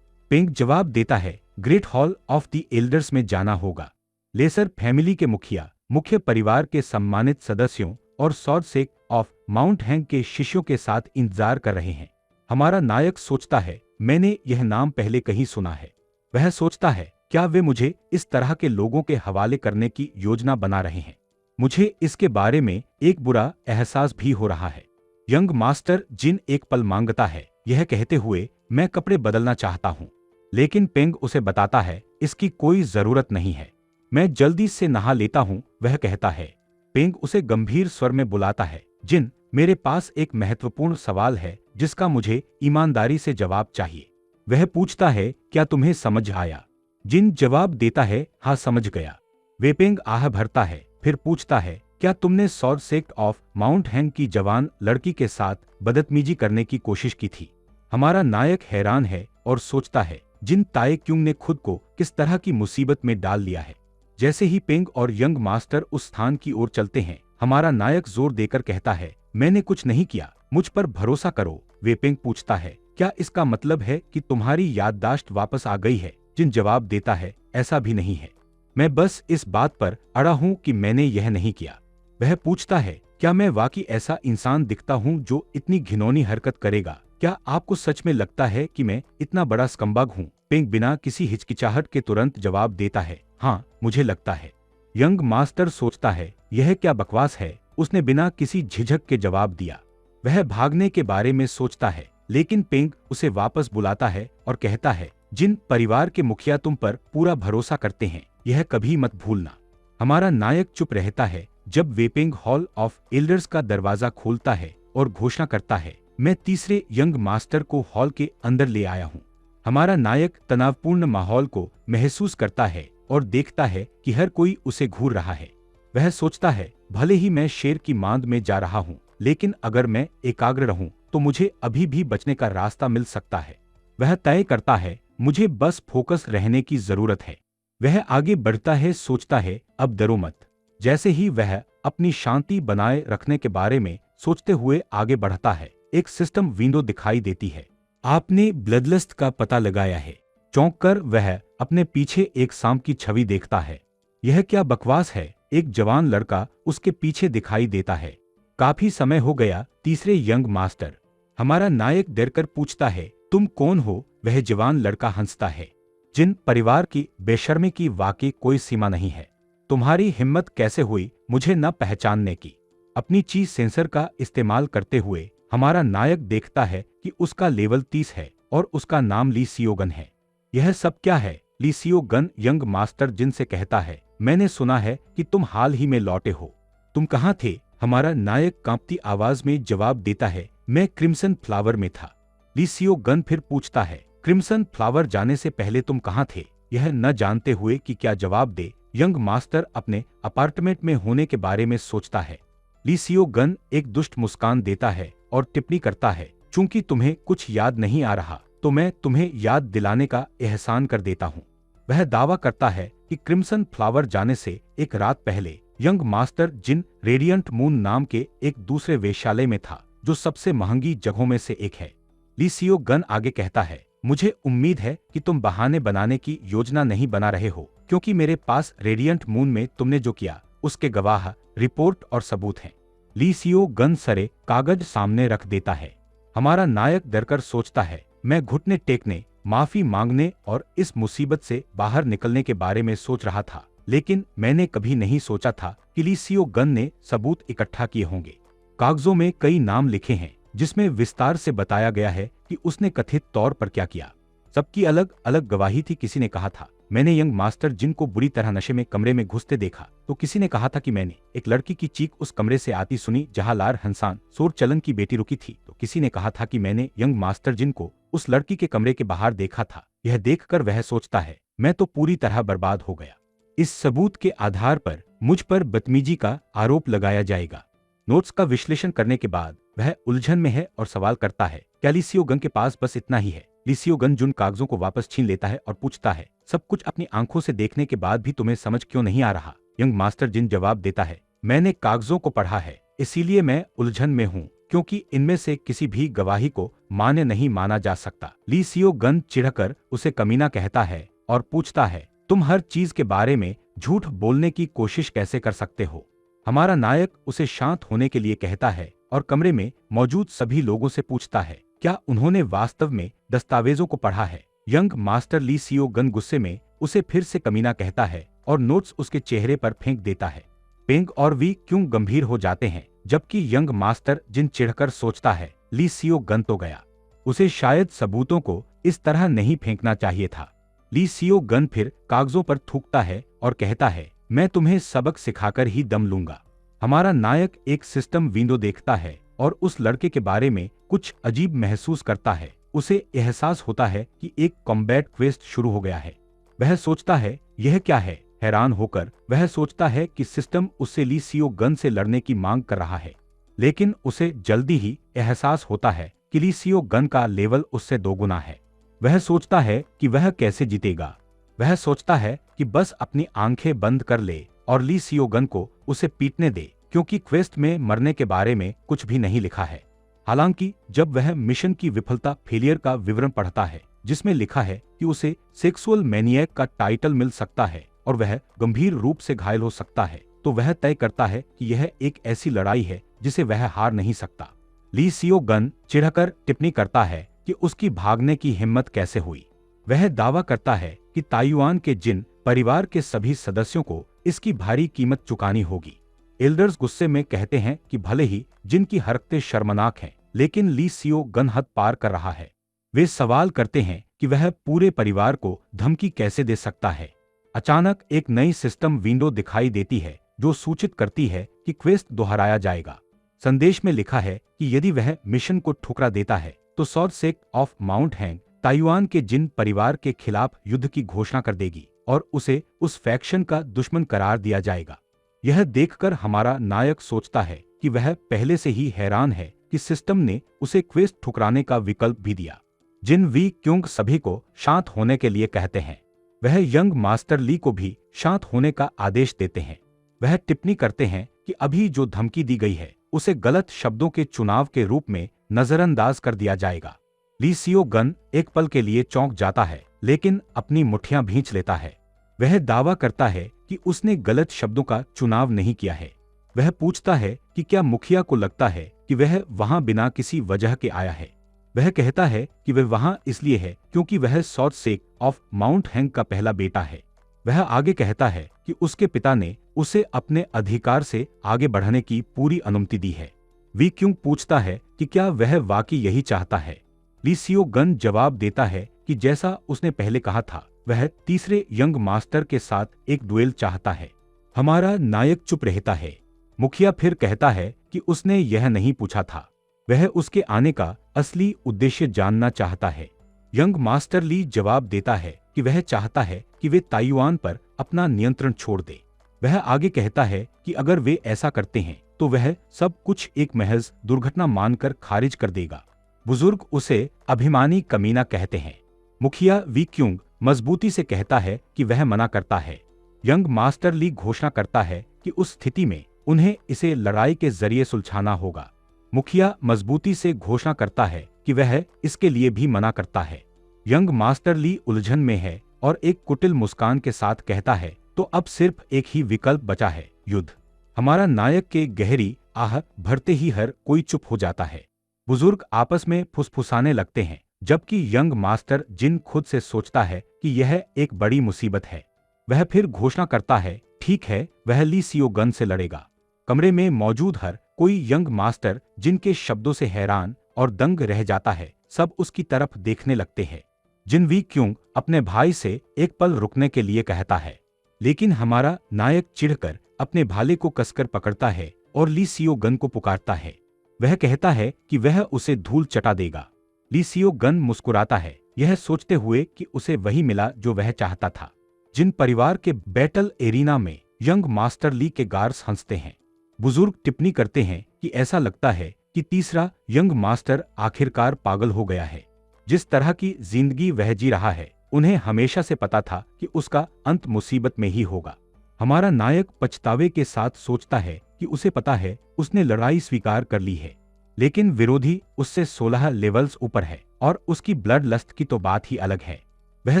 पेंग जवाब देता है, great hall of the elders में जाना होगा। लेसर फैमिली के मुखिया, मुख्य परिवार के सम्मानित सदस्यों और सॉर्सेक ऑफ माउंट हैंग के शिष्यों के साथ इंतजार कर रहे हैं। हमारा नायक सोचता है, मैंने यह नाम पहले कहीं सुना है। वह सोचता है, क्या वे मुझे इस तरह के लोगों के हवाले करने की योजना बना रहे हैं? मुझे इसके बारे में एक बुरा एहसास भी हो रहा है। यंग मास्टर जिन एक पल मांगता है, यह कहते हुए, मैं कपड़े बदलना चाहता हूँ। लेकिन पेंग उसे बताता है, इसकी कोई जरूरत नहीं है। मैं जल्दी से नहा लेता हूँ, वह कहता है। पेंग उसे गंभीर स्वर में बुलाता है। जिन, मेरे पास एक महत्वपूर्ण सवाल है जिसका मुझे ईमानदारी से जवाब चाहिए। वह पूछता है, क्या तुम्हें समझ आया? जिन जवाब देता है, हाँ समझ गया। वे पेंग आह भरता है, फिर पूछता है, क्या तुमने sword sect of mount hang की जवान लड़की के साथ बदतमीजी करने की कोशिश की थी? हमारा नायक हैरान है और सोचता है, जिन ताए क्यूंग ने खुद को किस तरह की मुसीबत में डाल लिया है। जैसे ही पेंग और यंग मास्टर उस स्थान की ओर चलते हैं, हमारा नायक जोर देकर कहता है, मैंने कुछ नहीं किया, मुझ पर भरोसा करो। वे पेंग पूछता है, क्या इसका मतलब है कि तुम्हारी याददाश्त वापस आ गई है? जिन जवाब देता है, ऐसा भी नहीं है, मैं बस इस बात पर अड़ा हूं कि मैंने यह नहीं किया। वह पूछता है, क्या मैं वाकई ऐसा इंसान दिखता हूं जो इतनी घिनौनी हरकत करेगा? क्या आपको सच में लगता है कि मैं इतना बड़ा स्कम्बग हूं? पेंग बिना किसी हिचकिचाहट के तुरंत जवाब देता है, हाँ मुझे लगता है। यंग मास्टर सोचता है, यह क्या बकवास है? उसने बिना किसी झिझक के जवाब दिया। वह भागने के बारे में सोचता है, लेकिन पेंग उसे वापस बुलाता है और कहता है, जिन परिवार के मुखिया तुम पर पूरा भरोसा करते हैं, यह कभी मत भूलना। हमारा नायक चुप रहता है जब वेपिंग हॉल ऑफ एल्डर्स का दरवाजा खोलता है और घोषणा करता है, मैं तीसरे यंग मास्टर को हॉल के अंदर ले आया हूँ। हमारा नायक तनावपूर्ण माहौल को महसूस करता है और देखता है कि हर कोई उसे घूर रहा है। वह सोचता है, भले ही मैं शेर की मांद में जा रहा हूँ, लेकिन अगर मैं एकाग्र रहूं तो मुझे अभी भी बचने का रास्ता मिल सकता है। वह तय करता है, मुझे बस फोकस रहने की जरूरत है। वह आगे बढ़ता है, सोचता है, अब डरो मत। जैसे ही वह अपनी शांति बनाए रखने के बारे में सोचते हुए आगे बढ़ता है, एक सिस्टम विंडो दिखाई देती है। आपने ब्लडलस्ट का पता लगाया है। चौंक कर वह अपने पीछे एक सांप की छवि देखता है। यह क्या बकवास है? एक जवान लड़का उसके पीछे दिखाई देता है। काफी समय हो गया। तीसरे यंग मास्टर। हमारा नायक डरकर पूछता है, तुम कौन हो? वह जवान लड़का हंसता है। जिन परिवार की बेशर्मी की वाकई कोई सीमा नहीं है। तुम्हारी हिम्मत कैसे हुई मुझे न पहचानने की? अपनी चीज सेंसर का इस्तेमाल करते हुए हमारा नायक देखता है कि उसका लेवल 30 है और उसका नाम ली सियोगन है। यह सब क्या है? ली सियोगन यंग मास्टर जिन से कहता है, मैंने सुना है कि तुम हाल ही में लौटे हो। तुम कहाँ थे? हमारा नायक कांपती आवाज में जवाब देता है, मैं क्रिम्सन फ्लावर में था। ली सियोगन फिर पूछता है, क्रिम्सन फ्लावर जाने से पहले तुम कहाँ थे? यह न जानते हुए कि क्या जवाब दे, यंग मास्टर अपने अपार्टमेंट में होने के बारे में सोचता है। ली सियोगन एक दुष्ट मुस्कान देता है और टिप्पणी करता है, चूंकि तुम्हें कुछ याद नहीं आ रहा तो मैं तुम्हें याद दिलाने का एहसान कर देता हूँ। वह दावा करता है कि क्रिम्सन फ्लावर जाने से एक रात पहले यंग मास्टर जिन रेडियंट मून नाम के एक दूसरे वेश्यालय में था, जो सबसे महंगी जगहों में से एक है। ली सियोगन आगे कहता है, मुझे उम्मीद है कि तुम बहाने बनाने की योजना नहीं बना रहे हो, क्योंकि मेरे पास रेडियंट मून में तुमने जो किया उसके गवाह, रिपोर्ट और सबूत हैं। ली सियोगन सरे कागज सामने रख देता है। हमारा नायक डरकर सोचता है, मैं घुटने टेकने, माफी मांगने और इस मुसीबत से बाहर निकलने के बारे में सोच रहा था, लेकिन मैंने कभी नहीं सोचा था कि ली सियोगन ने सबूत इकट्ठा किए होंगे। कागजों में कई नाम लिखे हैं जिसमें विस्तार से बताया गया है कि उसने कथित तौर पर क्या किया। सबकी अलग अलग गवाही थी। किसी ने कहा था, मैंने यंग मास्टर जिन को बुरी तरह नशे में कमरे में घुसते देखा, तो किसी ने कहा था कि मैंने एक लड़की की चीख उस कमरे से आती सुनी जहां लार हंसान सोर चलन की बेटी रुकी थी, तो किसी ने कहा था कि मैंने यंग मास्टर जिन को उस लड़की के कमरे के बाहर देखा था। यह देखकर वह सोचता है, मैं तो पूरी तरह बर्बाद हो गया। इस सबूत के आधार पर मुझ पर बदतमीजी का आरोप लगाया जाएगा। नोट्स का विश्लेषण करने के बाद वह उलझन में है और सवाल करता है, क्या ली सियोगन के पास बस इतना ही है? ली सियोगन जुन कागजों को वापस छीन लेता है और पूछता है, सब कुछ अपनी आंखों से देखने के बाद भी तुम्हें समझ क्यों नहीं आ रहा? यंग मास्टर जिन जवाब देता है, मैंने कागजों को पढ़ा है, इसीलिए मैं उलझन में हूँ, क्योंकि इनमें से किसी भी गवाही को मान्य नहीं माना जा सकता। ली सियोगन चिढ़कर उसे कमीना कहता है और पूछता है, तुम हर चीज के बारे में झूठ बोलने की कोशिश कैसे कर सकते हो? हमारा नायक उसे शांत होने के लिए कहता है और कमरे में मौजूद सभी लोगों से पूछता है, क्या उन्होंने वास्तव में दस्तावेजों को पढ़ा है? यंग मास्टर ली सियोगन गुस्से में उसे फिर से कमीना कहता है और नोट्स उसके चेहरे पर फेंक देता है। पेंग और वी क्यों गंभीर हो जाते हैं, जबकि यंग मास्टर जिन चिढ़कर सोचता है, ली सियोगन तो गया, उसे शायद सबूतों को इस तरह नहीं फेंकना चाहिए था। ली सियो गन फिर कागजों पर थूकता है और कहता है, मैं तुम्हें सबक सिखाकर ही दम लूंगा। हमारा नायक एक सिस्टम विंडो देखता है और उस लड़के के बारे में कुछ अजीब महसूस करता है। उसे एहसास होता है कि एक कॉम्बैट क्वेस्ट शुरू हो गया है। वह सोचता है, यह क्या है? हैरान होकर वह सोचता है कि सिस्टम उससे ली सियो गन से लड़ने की मांग कर रहा है, लेकिन उसे जल्दी ही एहसास होता है कि ली सियो गन का लेवल उससे दोगुना है। वह सोचता है कि वह कैसे जीतेगा। वह सोचता है कि बस अपनी आंखें बंद कर ले और ली सियो गन को उसे पीटने दे, क्योंकि क्वेस्ट में मरने के बारे में कुछ भी नहीं लिखा है। हालांकि जब वह मिशन की विफलता फेलियर का विवरण पढ़ता है, जिसमें लिखा है कि उसे सेक्सुअल मैनिएक का टाइटल मिल सकता है और वह गंभीर रूप से घायल हो सकता है, तो वह तय करता है कि यह एक ऐसी लड़ाई है जिसे वह हार नहीं सकता। ली सियो गन चिढ़कर टिप्पणी करता है कि उसकी भागने की हिम्मत कैसे हुई। वह दावा करता है कि ताइवान के जिन परिवार के सभी सदस्यों को इसकी भारी कीमत चुकानी होगी। एल्डर्स गुस्से में कहते हैं कि भले ही जिन की हरकतें शर्मनाक हैं, लेकिन ली सियो गन हद पार कर रहा है। वे सवाल करते हैं कि वह पूरे परिवार को धमकी कैसे दे सकता है। अचानक एक नई सिस्टम विंडो दिखाई देती है जो सूचित करती है कि क्वेस्ट दोहराया जाएगा। संदेश में लिखा है कि यदि वह मिशन को ठुकरा देता है तो sword sect of mount hang Taiwan के जिन परिवार के खिलाफ युद्ध की घोषणा कर देगी और उसे उस फैक्शन का दुश्मन करार दिया जाएगा। यह देखकर हमारा नायक सोचता है कि वह पहले से ही हैरान है कि सिस्टम ने उसे क्वेस्ट ठुकराने का विकल्प भी दिया। जिन वी क्योंग सभी को शांत होने के लिए कहते हैं। वह यंग मास्टर ली को भी शांत होने का आदेश देते हैं। वह टिप्पणी करते हैं कि अभी जो धमकी दी गई है उसे गलत शब्दों के चुनाव के रूप में नजरअंदाज कर दिया जाएगा। ली सियो गन एक पल के लिए चौंक जाता है, लेकिन अपनी मुट्ठियां भींच लेता है। वह दावा करता है कि उसने गलत शब्दों का चुनाव नहीं किया है। वह पूछता है कि क्या मुखिया को लगता है कि वह वहां बिना किसी वजह के आया है। वह कहता है कि वह वहां इसलिए है क्योंकि वह sword sake of mount hang का पहला बेटा है। वह आगे कहता है कि उसके पिता ने उसे अपने अधिकार से आगे बढ़ने की पूरी अनुमति दी है। वी क्यों पूछता है कि क्या वह वाकई यही चाहता है। ली सियो गन जवाब देता है कि जैसा उसने पहले कहा था, वह तीसरे यंग मास्टर के साथ एक डुएल चाहता है। हमारा नायक चुप रहता है। मुखिया फिर कहता है कि उसने यह नहीं पूछा था। वह उसके आने का असली उद्देश्य जानना चाहता है। यंग मास्टर ली जवाब देता है कि वह चाहता है कि वे ताइवान पर अपना नियंत्रण छोड़ दे। वह आगे कहता है कि अगर वे ऐसा करते हैं तो वह सब कुछ एक महज दुर्घटना मानकर खारिज कर देगा। बुजुर्ग उसे अभिमानी कमीना कहते हैं। मुखिया वी क्योंग मजबूती से कहता है कि वह मना करता है। यंग मास्टर ली घोषणा करता है कि उस स्थिति में उन्हें इसे लड़ाई के जरिए सुलझाना होगा। मुखिया मजबूती से घोषणा करता है कि वह इसके लिए भी मना करता है। यंग मास्टर ली उलझन में है और एक कुटिल मुस्कान के साथ कहता है, तो अब सिर्फ एक ही विकल्प बचा है, युद्ध। हमारा नायक के गहरी आह भरते ही हर कोई चुप हो जाता है। बुजुर्ग आपस में फुसफुसाने लगते हैं, जबकि यंग मास्टर जिन खुद से सोचता है कि यह एक बड़ी मुसीबत है। वह फिर घोषणा करता है, ठीक है, वह ली सियो गन से लड़ेगा। कमरे में मौजूद हर कोई यंग मास्टर जिनके शब्दों से हैरान और दंग रह जाता है, सब उसकी तरफ देखने लगते हैं। जिन वी क्योंग अपने भाई से एक पल रुकने के लिए कहता है, लेकिन हमारा नायक चिढ़कर अपने भाले को कसकर पकड़ता है और ली सियो गन को पुकारता है। वह कहता है कि वह उसे धूल चटा देगा। ली सियो गन मुस्कुराता है, यह सोचते हुए कि उसे वही मिला जो वह चाहता था। जिन परिवार के बैटल एरिना में यंग मास्टर ली के गार्ड्स हंसते हैं। बुजुर्ग टिप्पणी करते हैं कि ऐसा लगता है कि तीसरा यंग मास्टर आखिरकार पागल हो गया है। जिस तरह की जिंदगी वह जी रहा है, उन्हें हमेशा से पता था कि उसका अंत मुसीबत में ही होगा। हमारा नायक पछतावे के साथ सोचता है कि उसे पता है उसने लड़ाई स्वीकार कर ली है, लेकिन विरोधी उससे 16 लेवल्स ऊपर है और उसकी ब्लड लस्ट की तो बात ही अलग है। वह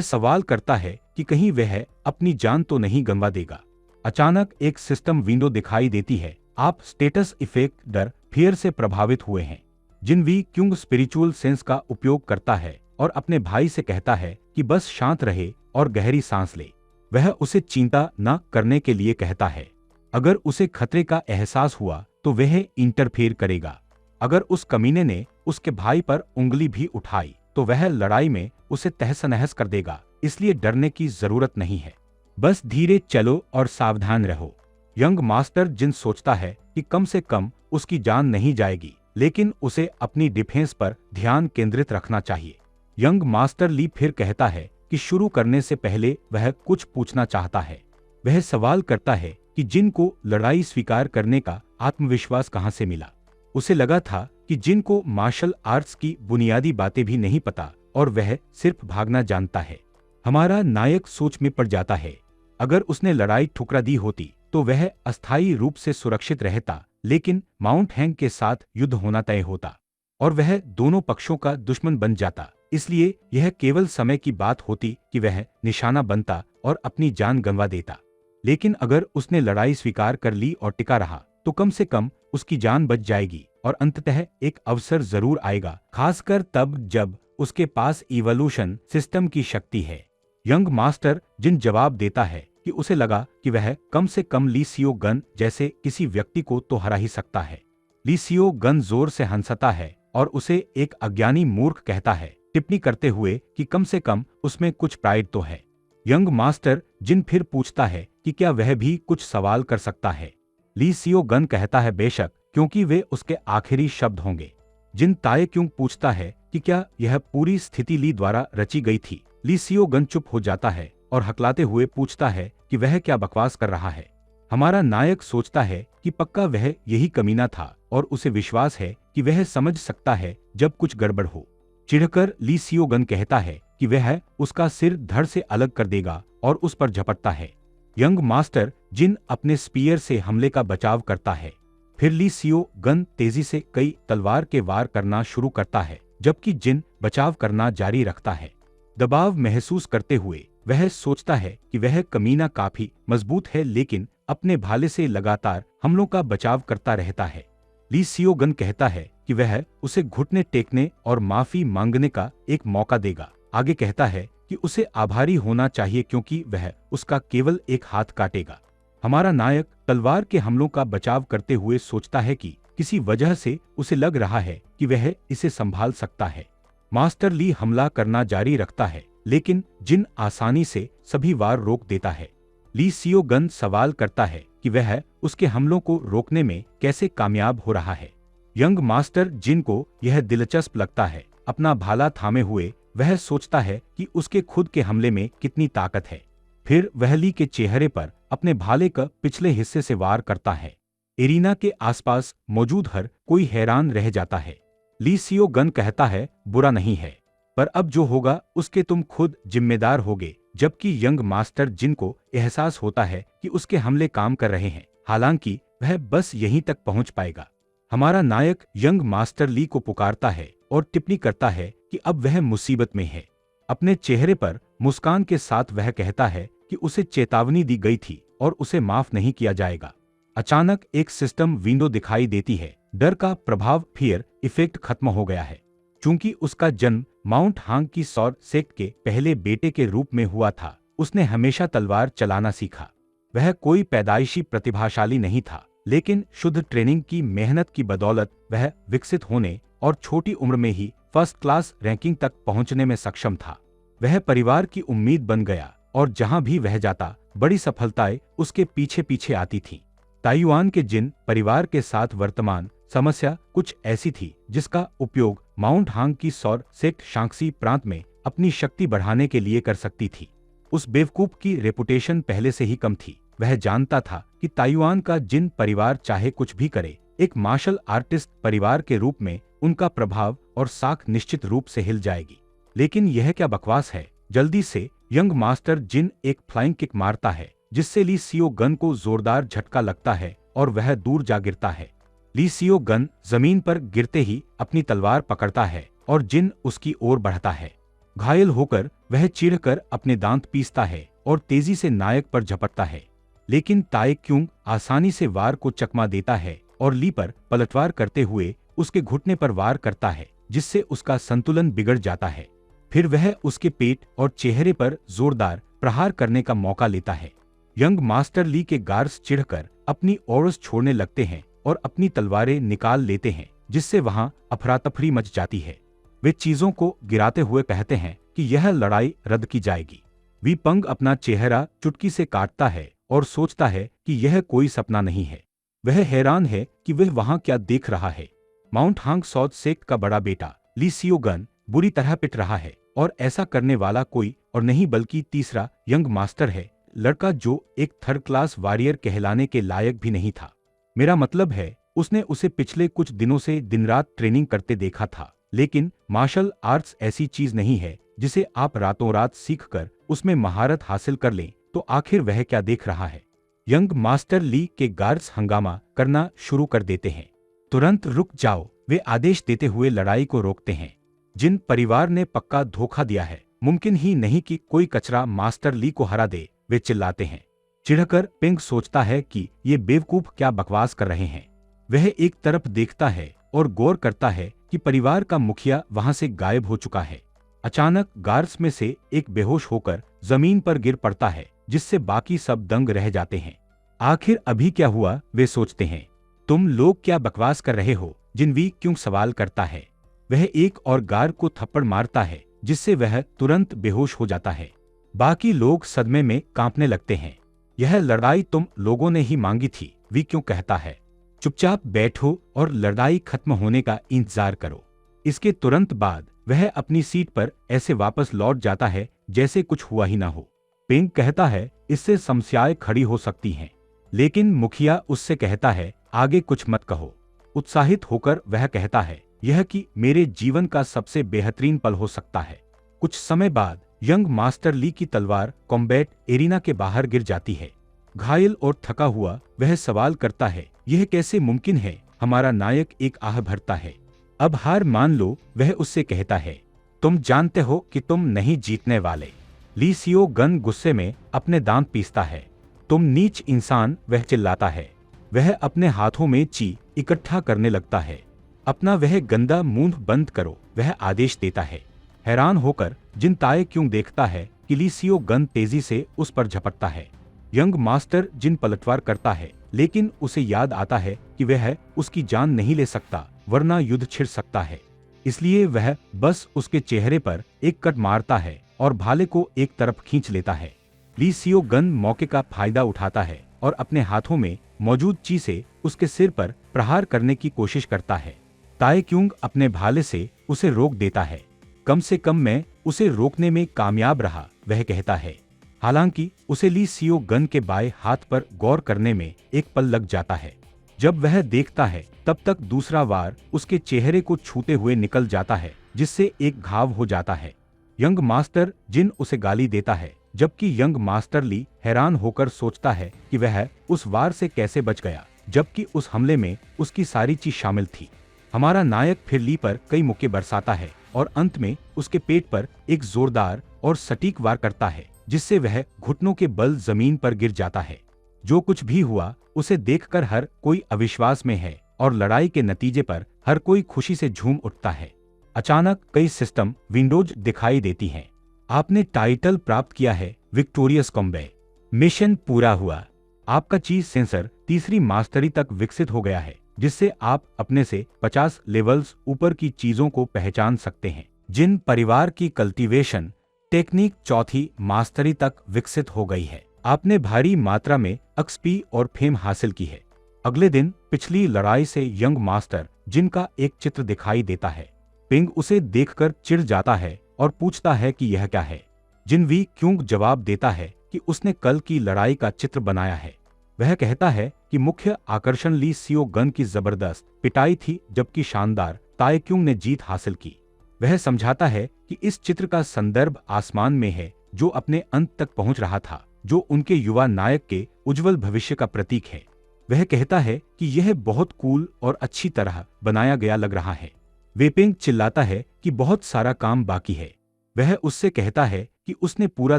सवाल करता है कि कहीं वह अपनी जान तो नहीं गंवा देगा। अचानक एक सिस्टम विंडो दिखाई देती है। आप स्टेटस इफेक्ट डर फियर से प्रभावित हुए हैं। जिन वी क्योंग स्पिरिचुअल सेंस का उपयोग करता है और अपने भाई से कहता है कि बस शांत रहे और गहरी सांस ले। वह उसे चिंता न करने के लिए कहता है। अगर उसे खतरे का एहसास हुआ तो वह इंटरफेयर करेगा। अगर उस कमीने ने उसके भाई पर उंगली भी उठाई तो वह लड़ाई में उसे तहस नहस कर देगा, इसलिए डरने की जरूरत नहीं है। बस धीरे चलो और सावधान रहो। यंग मास्टर जिन सोचता है कि कम से कम उसकी जान नहीं जाएगी, लेकिन उसे अपनी डिफेंस पर ध्यान केंद्रित रखना चाहिए। यंग मास्टर ली फिर कहता है कि शुरू करने से पहले वह कुछ पूछना चाहता है। वह सवाल करता है कि जिन को लड़ाई स्वीकार करने का आत्मविश्वास कहां से मिला। उसे लगा था कि जिन को मार्शल आर्ट्स की बुनियादी बातें भी नहीं पता और वह सिर्फ भागना जानता है। हमारा नायक सोच में पड़ जाता है। अगर उसने लड़ाई ठुकरा दी होती तो वह अस्थायी रूप से सुरक्षित रहता, लेकिन माउंट हैंग के साथ युद्ध होना तय होता और वह दोनों पक्षों का दुश्मन बन जाता। इसलिए यह केवल समय की बात होती कि वह निशाना बनता और अपनी जान गंवा देता। लेकिन अगर उसने लड़ाई स्वीकार कर ली और टिका रहा तो कम से कम उसकी जान बच जाएगी और अंततः एक अवसर जरूर आएगा, खासकर तब जब उसके पास इवोल्यूशन सिस्टम की शक्ति है। यंग मास्टर जिन जवाब देता है कि उसे लगा कि वह कम से कम ली सियो गन जैसे किसी व्यक्ति को तो हरा ही सकता है। ली सियो गन जोर से हंसता है और उसे एक अज्ञानी मूर्ख कहता है, टिप्पणी करते हुए कि कम से कम उसमें कुछ प्राइड तो है। यंग मास्टर जिन फिर पूछता है कि क्या वह भी कुछ सवाल कर सकता है। ली सियो गन कहता है बेशक, क्योंकि वे उसके आखिरी शब्द होंगे। जिन ताए क्यों पूछता है कि क्या यह पूरी स्थिति ली द्वारा रची गई थी। ली सियो गन चुप हो जाता है और हकलाते हुए पूछता है कि वह क्या बकवास कर रहा है। हमारा नायक सोचता है कि पक्का वह यही कमीना था और उसे विश्वास है कि वह समझ सकता है जब कुछ गड़बड़ हो। चिढ़कर ली सियो गन कहता है कि वह उसका सिर धड़ से अलग कर देगा और उस पर झपटता है। यंग मास्टर जिन अपने स्पीयर से हमले का बचाव करता है। फिर ली सियो गन तेजी से कई तलवार के वार करना शुरू करता है, जबकि जिन बचाव करना जारी रखता है। दबाव महसूस करते हुए वह सोचता है कि वह कमीना काफी मजबूत है, लेकिन अपने भाले से लगातार हमलों का बचाव करता रहता है। ली सियो गन कहता है कि वह उसे घुटने टेकने और माफी मांगने का एक मौका देगा। आगे कहता है कि उसे आभारी होना चाहिए क्योंकि वह उसका केवल एक हाथ काटेगा। हमारा नायक तलवार के हमलों का बचाव करते हुए सोचता है कि किसी वजह से उसे लग रहा है कि वह इसे संभाल सकता है। मास्टर ली हमला करना जारी रखता है, लेकिन जिन आसानी से सभी वार रोक देता है। ली सियो गन सवाल करता है कि वह उसके हमलों को रोकने में कैसे कामयाब हो रहा है। यंग मास्टर जिन को यह दिलचस्प लगता है, अपना भाला थामे हुए वह सोचता है कि उसके खुद के हमले में कितनी ताकत है। फिर वह ली के चेहरे पर अपने भाले का पिछले हिस्से से वार करता है। एरिना के आसपास मौजूद हर कोई हैरान रह जाता है। ली सियो गन कहता है, बुरा नहीं है, पर अब जो होगा उसके तुम खुद जिम्मेदार होगे। जबकि यंग मास्टर जिन को एहसास होता है कि उसके हमले काम कर रहे हैं, हालांकि वह बस यहीं तक पहुंच पाएगा। हमारा नायक यंग मास्टर ली को पुकारता है और टिप्पणी करता है कि अब वह मुसीबत में है। अपने चेहरे पर मुस्कान के साथ वह कहता है कि उसे चेतावनी दी गई थी और उसे माफ नहीं किया जाएगा। अचानक एक सिस्टम विंडो दिखाई देती है। डर का प्रभाव फियर इफेक्ट खत्म हो गया है। चूंकि उसका जन्म माउंट हांग की सौर सेक्ट के पहले बेटे के रूप में हुआ था, उसने हमेशा तलवार चलाना सीखा। वह कोई पैदाइशी प्रतिभाशाली नहीं था, लेकिन शुद्ध ट्रेनिंग की मेहनत की बदौलत वह विकसित होने और छोटी उम्र में ही फर्स्ट क्लास रैंकिंग तक पहुंचने में सक्षम था। वह परिवार की उम्मीद बन गया और जहां भी वह जाता, बड़ी सफलताएं उसके पीछे पीछे आती थीं। ताइवान के जिन परिवार के साथ वर्तमान समस्या कुछ ऐसी थी जिसका उपयोग माउंट हांग की सौर सेक्ट शांक्सी प्रांत में अपनी शक्ति बढ़ाने के लिए कर सकती थी। उस बेवकूफ की रेपुटेशन पहले से ही कम थी। वह जानता था कि ताइवान का जिन परिवार चाहे कुछ भी करे, एक मार्शल आर्टिस्ट परिवार के रूप में उनका प्रभाव और साख निश्चित रूप से हिल जाएगी। लेकिन यह क्या बकवास है। जल्दी से यंग मास्टर जिन एक फ्लाइंग किक मारता है, जिससे ली सियो गन को जोरदार झटका लगता है और वह दूर जा गिरता है। ली सियो गन जमीन पर गिरते ही अपनी तलवार पकड़ता है और जिन उसकी ओर बढ़ता है। घायल होकर वह चिढ़कर अपने दांत पीसता है और तेजी से नायक पर झपटता है, लेकिन ताए क्यूंग आसानी से वार को चकमा देता है और ली पर पलटवार करते हुए उसके घुटने पर वार करता है, जिससे उसका संतुलन बिगड़ जाता है। फिर वह उसके पेट और चेहरे पर जोरदार प्रहार करने का मौका लेता है। यंग मास्टर ली के गार्ड्स चिढ़कर अपनी ओरस छोड़ने लगते हैं और अपनी तलवारें निकाल लेते हैं, जिससे वहां अफरा तफरी मच जाती है। वे चीजों को गिराते हुए कहते हैं कि यह लड़ाई रद्द की जाएगी। वी पंग अपना चेहरा चुटकी से काटता है और सोचता है कि यह कोई सपना नहीं है। वह हैरान है कि वह वहां क्या देख रहा है। माउंट हांग सौद सेक्ट का बड़ा बेटा ली सियोगन बुरी तरह पिट रहा है, और ऐसा करने वाला कोई और नहीं बल्कि तीसरा यंग मास्टर है, लड़का जो एक थर्ड क्लास वॉरियर कहलाने के लायक भी नहीं था। मेरा मतलब है, उसने उसे पिछले कुछ दिनों से दिन रात ट्रेनिंग करते देखा था, लेकिन मार्शल आर्ट्स ऐसी चीज नहीं है जिसे आप रातों रात सीखकर उसमें महारत हासिल कर लें। तो आखिर वह क्या देख रहा है? यंग मास्टर ली के गार्ड्स हंगामा करना शुरू कर देते हैं। तुरंत रुक जाओ, वे आदेश देते हुए लड़ाई को रोकते हैं। जिन परिवार ने पक्का धोखा दिया है, मुमकिन ही नहीं कि कोई कचरा मास्टर ली को हरा दे, वे चिल्लाते हैं। चिढ़कर पिंग सोचता है कि ये बेवकूफ क्या बकवास कर रहे हैं। वह एक तरफ देखता है और गौर करता है कि परिवार का मुखिया वहां से गायब हो चुका है। अचानक गार्ड्स में से एक बेहोश होकर जमीन पर गिर पड़ता है, जिससे बाकी सब दंग रह जाते हैं। आखिर अभी क्या हुआ, वे सोचते हैं। तुम लोग क्या बकवास कर रहे हो? जिनवी क्यों सवाल करता है। वह एक और गार्ड को थप्पड़ मारता है, जिससे वह तुरंत बेहोश हो जाता है। बाकी लोग सदमे में कांपने लगते हैं। यह लड़ाई तुम लोगों ने ही मांगी थी, वी क्यों कहता है। चुपचाप बैठो और लड़ाई खत्म होने का इंतजार करो। इसके तुरंत बाद वह अपनी सीट पर ऐसे वापस लौट जाता है जैसे कुछ हुआ ही ना हो। पिंग कहता है, इससे समस्याएं खड़ी हो सकती हैं, लेकिन मुखिया उससे कहता है, आगे कुछ मत कहो। उत्साहित होकर वह कहता है, यह कि मेरे जीवन का सबसे बेहतरीन पल हो सकता है। कुछ समय बाद यंग मास्टर ली की तलवार कॉम्बैट एरिना के बाहर गिर जाती है। घायल और थका हुआ वह सवाल करता है, यह कैसे मुमकिन है? हमारा नायक एक आह भरता है। अब हार मान लो, वह उससे कहता है। तुम जानते हो कि तुम नहीं जीतने वाले। ली सियो गन गुस्से में अपने दांत पीसता है। तुम नीच इंसान, वह चिल्लाता है। वह अपने हाथों में ची इकट्ठा करने लगता है। अपना वह गंदा मुंह बंद करो, वह आदेश देता है। हैरान होकर जिन ताए क्यों देखता है कि ली सियो गन तेजी से उस पर झपटता है। यंग मास्टर जिन पलटवार करता है, लेकिन उसे याद आता है कि वह उसकी जान नहीं ले सकता, वरना युद्ध छिड़ सकता है। इसलिए वह बस उसके चेहरे पर एक कट मारता है और भाले को एक तरफ खींच लेता है। ली सियो गन मौके का फायदा उठाता है और अपने हाथों में मौजूद ची से उसके सिर पर प्रहार करने की कोशिश करता है। ताए क्यूंग अपने भाले से उसे रोक देता है। कम से कम मैं उसे रोकने में कामयाब रहा, वह कहता है। हालांकि उसे ली सियो गन के बाएं हाथ पर गौर करने में एक पल लग जाता है। जब वह देखता है, तब तक दूसरा वार उसके चेहरे को छूते हुए निकल जाता है, जिससे एक घाव हो जाता है। यंग मास्टर जिन उसे गाली देता है, जबकि यंग मास्टर ली हैरान होकर सोचता है कि वह उस वार से कैसे बच गया, जबकि उस हमले में उसकी सारी चीज शामिल थी। हमारा नायक फिर ली पर कई मुक्के बरसाता है और अंत में उसके पेट पर एक जोरदार और सटीक वार करता है, जिससे वह घुटनों के बल जमीन पर गिर जाता है। जो कुछ भी हुआ, उसे देखकर हर कोई अविश्वास में है और लड़ाई के नतीजे पर हर कोई खुशी से झूम उठता है। अचानक कई सिस्टम विंडोज दिखाई देती हैं। आपने टाइटल प्राप्त किया है, विक्टोरियस कॉम्बैट। मिशन पूरा हुआ। आपका चीज सेंसर तीसरी मास्टरी तक विकसित हो गया है, जिससे आप अपने से 50 लेवल्स ऊपर की चीजों को पहचान सकते हैं। जिन परिवार की कल्टीवेशन टेक्निक चौथी मास्टरी तक विकसित हो गई है, आपने भारी मात्रा में एक्सपी और फेम हासिल की है। अगले दिन पिछली लड़ाई से यंग मास्टर जिनका एक चित्र दिखाई देता है। पिंग उसे देखकर चिढ़ जाता है और पूछता है कि यह क्या है। जिनवी क्यों जवाब देता है कि उसने कल की लड़ाई का चित्र बनाया है। वह कहता है कि मुख्य आकर्षण ली सियो गन की जबरदस्त पिटाई थी, जबकि शानदार ताए क्यूंग ने जीत हासिल की। वह समझाता है कि इस चित्र का संदर्भ आसमान में है, जो अपने अंत तक पहुंच रहा था, जो उनके युवा नायक के उज्जवल भविष्य का प्रतीक है। वह कहता है कि यह बहुत कूल और अच्छी तरह बनाया गया लग रहा है। वेपिंग चिल्लाता है कि बहुत सारा काम बाकी है। वह उससे कहता है कि उसने पूरा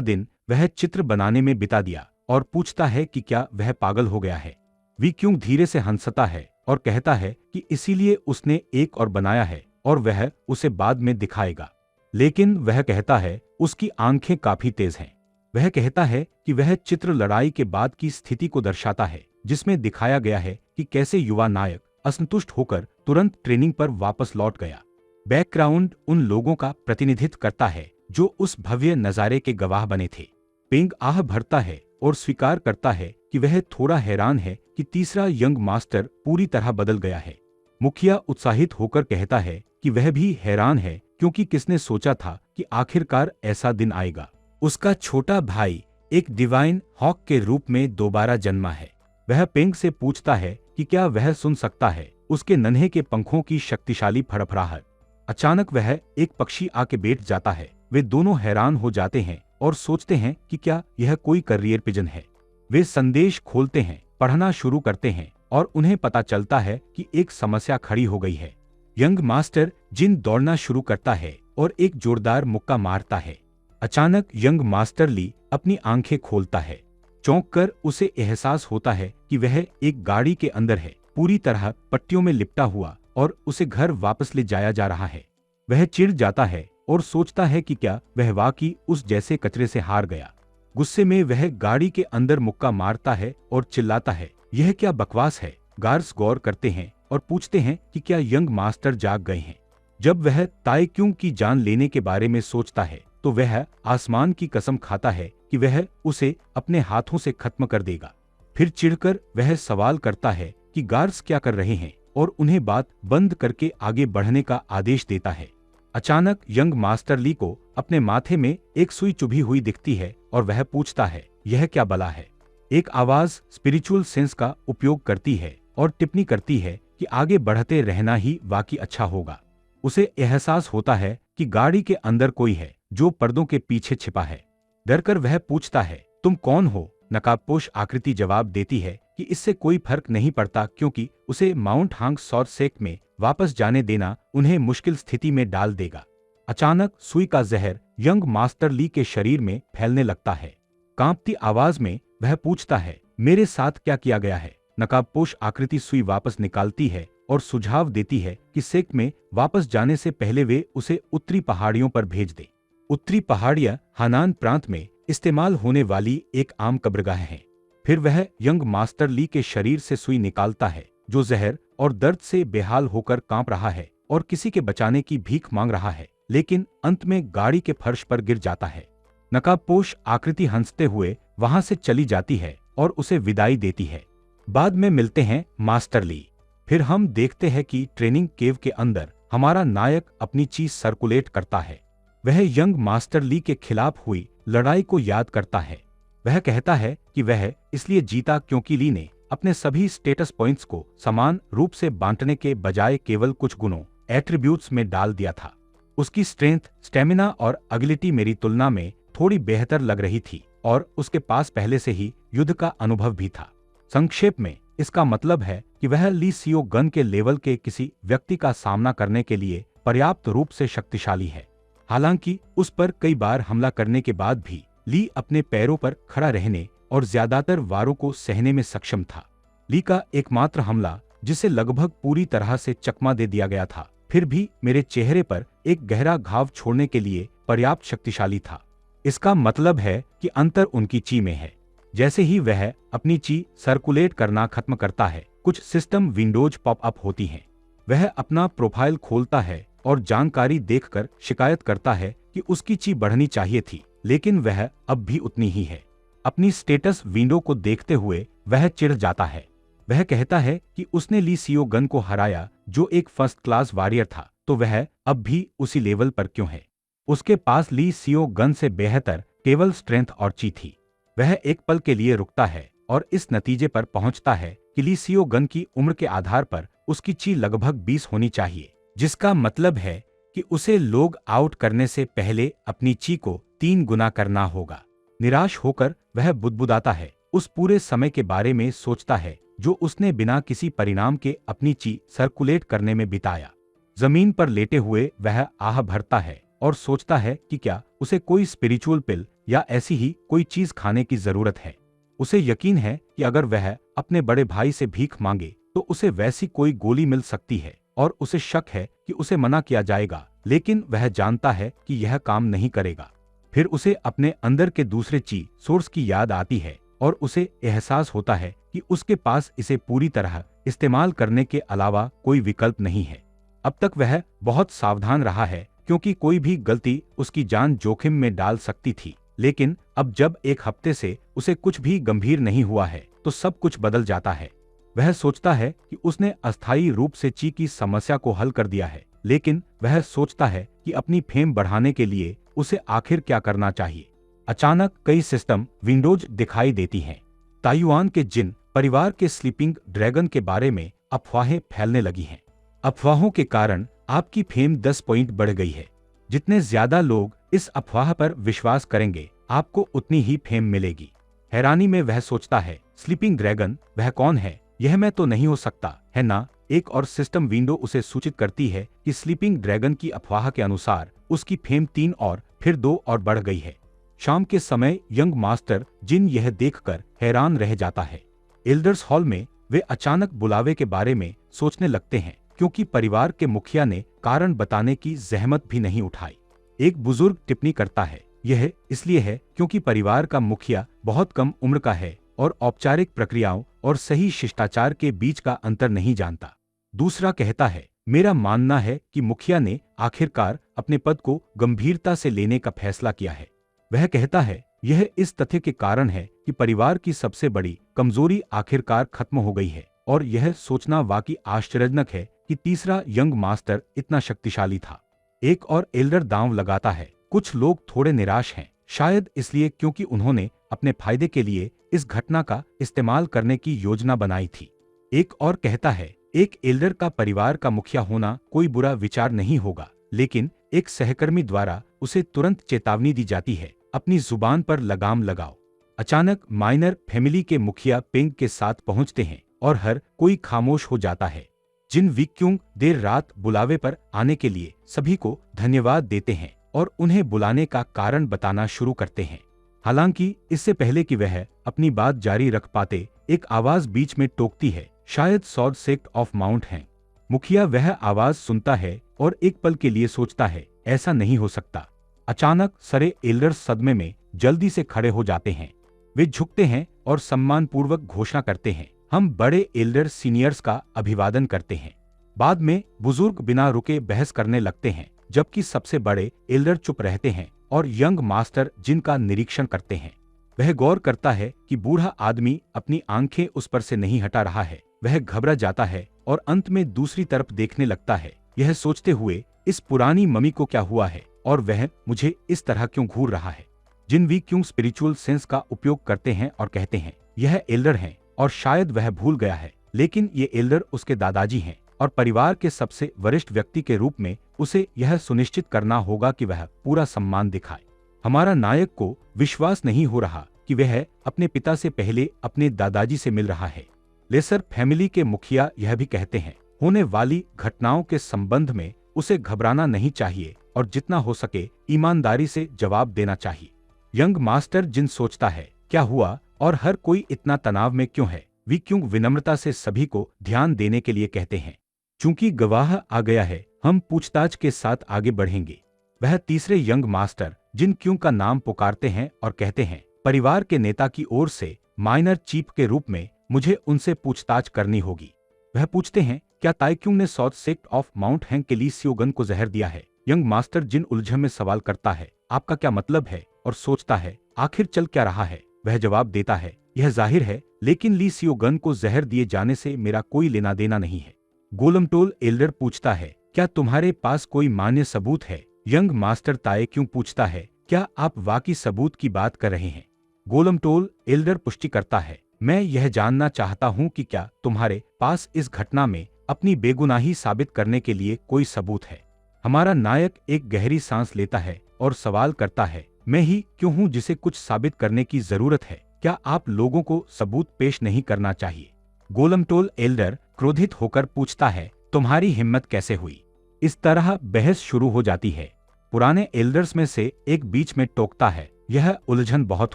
दिन वह चित्र बनाने में बिता दिया और पूछता है कि क्या वह पागल हो गया है। वी क्यों धीरे से हंसता है और कहता है कि इसीलिए उसने एक और बनाया है और वह उसे बाद में दिखाएगा। लेकिन वह कहता है उसकी आंखें काफी तेज हैं। वह कहता है कि वह चित्र लड़ाई के बाद की स्थिति को दर्शाता है, जिसमें दिखाया गया है कि कैसे युवा नायक असंतुष्ट होकर तुरंत ट्रेनिंग पर वापस लौट गया। बैकग्राउंड उन लोगों का प्रतिनिधित्व करता है जो उस भव्य नजारे के गवाह बने थे। पेंग आह भरता है और स्वीकार करता है कि वह थोड़ा हैरान है कि तीसरा यंग मास्टर पूरी तरह बदल गया है। मुखिया उत्साहित होकर कहता है कि वह भी हैरान है, क्योंकि किसने सोचा था कि आखिरकार ऐसा दिन आएगा। उसका छोटा भाई एक डिवाइन हॉक के रूप में दोबारा जन्मा है। वह पेंग से पूछता है कि क्या वह सुन सकता है उसके नन्हे के पंखों की शक्तिशाली फड़फड़ाहट। अचानक वह एक पक्षी आके बैठ जाता है। वे दोनों हैरान हो जाते हैं और सोचते हैं कि क्या यह कोई करियर पिजन है। वे संदेश खोलते हैं, पढ़ना शुरू करते हैं और उन्हें पता चलता है कि एक समस्या खड़ी हो गई है। यंग मास्टर जिन दौड़ना शुरू करता है और एक जोरदार मुक्का मारता है। अचानक यंग मास्टर ली अपनी आंखें खोलता है। चौंक कर उसे एहसास होता है कि वह एक गाड़ी के अंदर है, पूरी तरह पट्टियों में लिपटा हुआ, और उसे घर वापस ले जाया जा रहा है। वह चिढ़ जाता है और सोचता है कि क्या वह वाकई उस जैसे कचरे से हार गया। गुस्से में वह गाड़ी के अंदर मुक्का मारता है और चिल्लाता है, यह क्या बकवास है। गार्ड्स गौर करते हैं और पूछते हैं कि क्या यंग मास्टर जाग गए हैं। जब वह ताइक्यूंग की जान लेने के बारे में सोचता है तो वह आसमान की कसम खाता है कि वह उसे अपने हाथों से खत्म कर देगा। फिर चिढ़कर वह सवाल करता है कि गार्ड्स क्या कर रहे हैं और उन्हें बात बंद करके आगे बढ़ने का आदेश देता है। अचानक यंग मास्टर ली को अपने माथे में एक सुई चुभी हुई दिखती है और वह पूछता है, यह क्या बला है। एक आवाज स्पिरिचुअल सेंस का उपयोग करती है और टिप्पणी करती है कि आगे बढ़ते रहना ही वाकई अच्छा होगा। उसे एहसास होता है कि गाड़ी के अंदर कोई है जो पर्दों के पीछे छिपा है। डरकर वह पूछता है, तुम कौन हो। नकाबपोश आकृति जवाब देती है कि इससे कोई फर्क नहीं पड़ता, क्योंकि उसे माउंट हांग सौर सेक में वापस जाने देना उन्हें मुश्किल स्थिति में डाल देगा। अचानक सुई का जहर यंग मास्टर ली के शरीर में फैलने लगता है। कांपती आवाज में वह पूछता है, मेरे साथ क्या किया गया है। नकाबपोश आकृति सुई वापस निकालती है और सुझाव देती है कि सेक में वापस जाने से पहले वे उसे उत्तरी पहाड़ियों पर भेज दे। उत्तरी पहाड़ियां हानान प्रांत में इस्तेमाल होने वाली एक आम कब्रगाह है। फिर वह यंग मास्टर ली के शरीर से सुई निकालता है, जो जहर और दर्द से बेहाल होकर कांप रहा है और किसी के बचाने की भीख मांग रहा है, लेकिन अंत में गाड़ी के फर्श पर गिर जाता है। नकाबपोश आकृति हंसते हुए वहां से चली जाती है और उसे विदाई देती है। बाद में मिलते हैं मास्टर ली। फिर हम देखते हैं कि ट्रेनिंग केव के अंदर हमारा नायक अपनी चीज सर्कुलेट करता है। वह यंग मास्टर ली के खिलाफ हुई लड़ाई को याद करता है। वह कहता है कि वह इसलिए जीता क्योंकि ली ने अपने सभी स्टेटस पॉइंट्स को समान रूप से बांटने के बजाय केवल कुछ गुणों एट्रीब्यूट्स में डाल दिया था। उसकी स्ट्रेंथ, स्टेमिना और एगिलिटी मेरी तुलना में थोड़ी बेहतर लग रही थी और उसके पास पहले से ही युद्ध का अनुभव भी था। संक्षेप में इसका मतलब है कि वह ली सियो गन के लेवल के किसी व्यक्ति का सामना करने के लिए पर्याप्त रूप से शक्तिशाली है। हालांकि उस पर कई बार हमला करने के बाद भी ली अपने पैरों पर खड़ा रहने और ज्यादातर वारों को सहने में सक्षम था। ली का एकमात्र हमला, जिसे लगभग पूरी तरह से चकमा दे दिया गया था, फिर भी मेरे चेहरे पर एक गहरा घाव छोड़ने के लिए पर्याप्त शक्तिशाली था। इसका मतलब है कि अंतर उनकी ची में है। जैसे ही वह अपनी ची सर्कुलेट करना खत्म करता है, कुछ सिस्टम विंडोज पॉप अप होती हैं। वह अपना प्रोफाइल खोलता है और जानकारी देखकर शिकायत करता है कि उसकी ची बढ़नी चाहिए थी, लेकिन वह अब भी उतनी ही है। अपनी स्टेटस विंडो को देखते हुए वह चिढ़ जाता है। वह कहता है कि उसने ली सियो गन को हराया, जो एक फर्स्ट क्लास वॉरियर था, तो वह अब भी उसी लेवल पर क्यों है। उसके पास ली सियो गन से बेहतर केवल स्ट्रेंथ और ची थी। वह एक पल के लिए रुकता है और इस नतीजे पर पहुंचता है कि ली सियो गन की उम्र के आधार पर उसकी ची लगभग 20 होनी चाहिए, जिसका मतलब है कि उसे लोग आउट करने से पहले अपनी ची को 3 गुना करना होगा। निराश होकर वह बुदबुदाता है, उस पूरे समय के बारे में सोचता है जो उसने बिना किसी परिणाम के अपनी ची सर्कुलेट करने में बिताया। जमीन पर लेटे हुए वह आह भरता है और सोचता है कि क्या उसे कोई स्पिरिचुअल पिल या ऐसी ही कोई चीज खाने की जरूरत है। उसे यकीन है कि अगर वह अपने बड़े भाई से भीख मांगे तो उसे वैसी कोई गोली मिल सकती है, और उसे शक है कि उसे मना किया जाएगा, लेकिन वह जानता है कि यह काम नहीं करेगा। फिर उसे अपने अंदर के दूसरे ची सोर्स की याद आती है और उसे एहसास होता है कि उसके पास इसे पूरी तरह इस्तेमाल करने के अलावा कोई विकल्प नहीं है। अब तक वह बहुत सावधान रहा है क्योंकि कोई भी गलती उसकी जान जोखिम में डाल सकती थी। लेकिन अब जब एक हफ्ते से उसे कुछ भी गंभीर नहीं हुआ है तो सब कुछ बदल जाता है। वह सोचता है कि उसने अस्थायी रूप से ची की समस्या को हल कर दिया है, लेकिन वह सोचता है कि अपनी फेम बढ़ाने के लिए उसे आखिर क्या करना चाहिए। अचानक कई सिस्टम विंडोज दिखाई देती हैं। ताइवान के जिन परिवार के स्लीपिंग ड्रैगन के बारे में अफवाहें फैलने लगी हैं। अफवाहों के कारण आपकी फेम 10 पॉइंट बढ़ गई है। जितने ज्यादा लोग इस अफवाह पर विश्वास करेंगे, आपको उतनी ही फेम मिलेगी। हैरानी में वह सोचता है, स्लीपिंग ड्रैगन, वह कौन है? यह मैं तो नहीं हो सकता, है ना? एक और सिस्टम विंडो उसे सूचित करती है कि स्लीपिंग ड्रैगन की अफवाह के अनुसार उसकी फेम 3 और फिर 2 और बढ़ गई है। शाम के समय यंग मास्टर जिन यह देखकर हैरान रह जाता है। एल्डर्स हॉल में वे अचानक बुलावे के बारे में सोचने लगते हैं, क्योंकि परिवार के मुखिया ने कारण बताने की जहमत भी नहीं उठाई। एक बुजुर्ग टिप्पणी करता है, यह इसलिए है क्योंकि परिवार का मुखिया बहुत कम उम्र का है और औपचारिक प्रक्रियाओं और सही शिष्टाचार के बीच का अंतर नहीं जानता। दूसरा कहता है, मेरा मानना है कि मुखिया ने आखिरकार अपने पद को गंभीरता से लेने का फैसला किया है। वह कहता है, यह इस तथ्य के कारण है कि परिवार की सबसे बड़ी कमजोरी आखिरकार खत्म हो गई है, और यह सोचना वाकई आश्चर्यजनक है कि तीसरा यंग मास्टर इतना शक्तिशाली था। एक और एल्डर दांव लगाता है, कुछ लोग थोड़े निराश हैं, शायद इसलिए क्योंकि उन्होंने अपने फायदे के लिए इस घटना का इस्तेमाल करने की योजना बनाई थी। एक और कहता है, एक एल्डर का परिवार का मुखिया होना कोई बुरा विचार नहीं होगा, लेकिन एक सहकर्मी द्वारा उसे तुरंत चेतावनी दी जाती है, अपनी जुबान पर लगाम लगाओ। अचानक माइनर फैमिली के मुखिया पेंग के साथ पहुंचते हैं और हर कोई खामोश हो जाता है। जिन विक्युंग देर रात बुलावे पर आने के लिए सभी को धन्यवाद देते हैं और उन्हें बुलाने का कारण बताना शुरू करते हैं। हालांकि इससे पहले कि वह अपनी बात जारी रख पाते, एक आवाज बीच में टोकती है, शायद सॉर्ड सेक्ट ऑफ माउंट है। मुखिया वह आवाज सुनता है और एक पल के लिए सोचता है, ऐसा नहीं हो सकता। अचानक सारे एल्डर्स सदमे में जल्दी से खड़े हो जाते हैं। वे झुकते हैं और सम्मानपूर्वक घोषणा करते हैं, हम बड़े एल्डर सीनियर्स का अभिवादन करते हैं। बाद में बुजुर्ग बिना रुके बहस करने लगते हैं, जबकि सबसे बड़े एल्डर चुप रहते हैं और यंग मास्टर जिनका निरीक्षण करते हैं। वह गौर करता है कि बूढ़ा आदमी अपनी आंखें उस पर से नहीं हटा रहा है। वह घबरा जाता है और अंत में दूसरी तरफ देखने लगता है, यह सोचते हुए, इस पुरानी मम्मी को क्या हुआ है और वह मुझे इस तरह क्यों घूर रहा है। जिन वी क्यों स्पिरिचुअल सेंस का उपयोग करते हैं और कहते हैं, यह एल्डर हैं और शायद वह भूल गया है, लेकिन ये एल्डर उसके दादाजी हैं और परिवार के सबसे वरिष्ठ व्यक्ति के रूप में उसे यह सुनिश्चित करना होगा कि वह पूरा सम्मान दिखाए। हमारा नायक को विश्वास नहीं हो रहा कि वह अपने पिता से पहले अपने दादाजी से मिल रहा है। लेसर फैमिली के मुखिया यह भी कहते हैं, होने वाली घटनाओं के संबंध में उसे घबराना नहीं चाहिए और जितना हो सके ईमानदारी से जवाब देना चाहिए। यंग मास्टर जिन सोचता है, क्या हुआ और हर कोई इतना तनाव में क्यों है। वी क्यों विनम्रता से सभी को ध्यान देने के लिए कहते हैं, चूंकि गवाह आ गया है, हम पूछताछ के साथ आगे बढ़ेंगे। वह तीसरे यंग मास्टर जिन क्यों का नाम पुकारते हैं और कहते हैं, परिवार के नेता की ओर से माइनर चीफ के रूप में मुझे उनसे पूछताछ करनी होगी। वह पूछते हैं, क्या ताइक्यूंग ने sword sect of mount hang के ली सियोगन को जहर दिया है। यंग मास्टर जिन उलझन में सवाल करता है, आपका क्या मतलब है, और सोचता है आखिर चल क्या रहा है। वह जवाब देता है, यह जाहिर है, लेकिन ली सियोगन को जहर दिए जाने से मेरा कोई लेना देना नहीं है। गोलमटोल एल्डर पूछता है, क्या तुम्हारे पास कोई मान्य सबूत है। यंग मास्टर ताए क्यों पूछता है, क्या आप वाकई सबूत की बात कर रहे हैं। गोलमटोल एल्डर पुष्टि करता है, मैं यह जानना चाहता हूं कि क्या तुम्हारे पास इस घटना में अपनी बेगुनाही साबित करने के लिए कोई सबूत है। हमारा नायक एक गहरी सांस लेता है और सवाल करता है, मैं ही क्यों हूं जिसे कुछ साबित करने की जरूरत है। क्या आप लोगों को सबूत पेश नहीं करना चाहिए। गोलमटोल एल्डर क्रोधित होकर पूछता है, तुम्हारी हिम्मत कैसे हुई। इस तरह बहस शुरू हो जाती है। पुराने एल्डर्स में से एक बीच में टोकता है, यह उलझन बहुत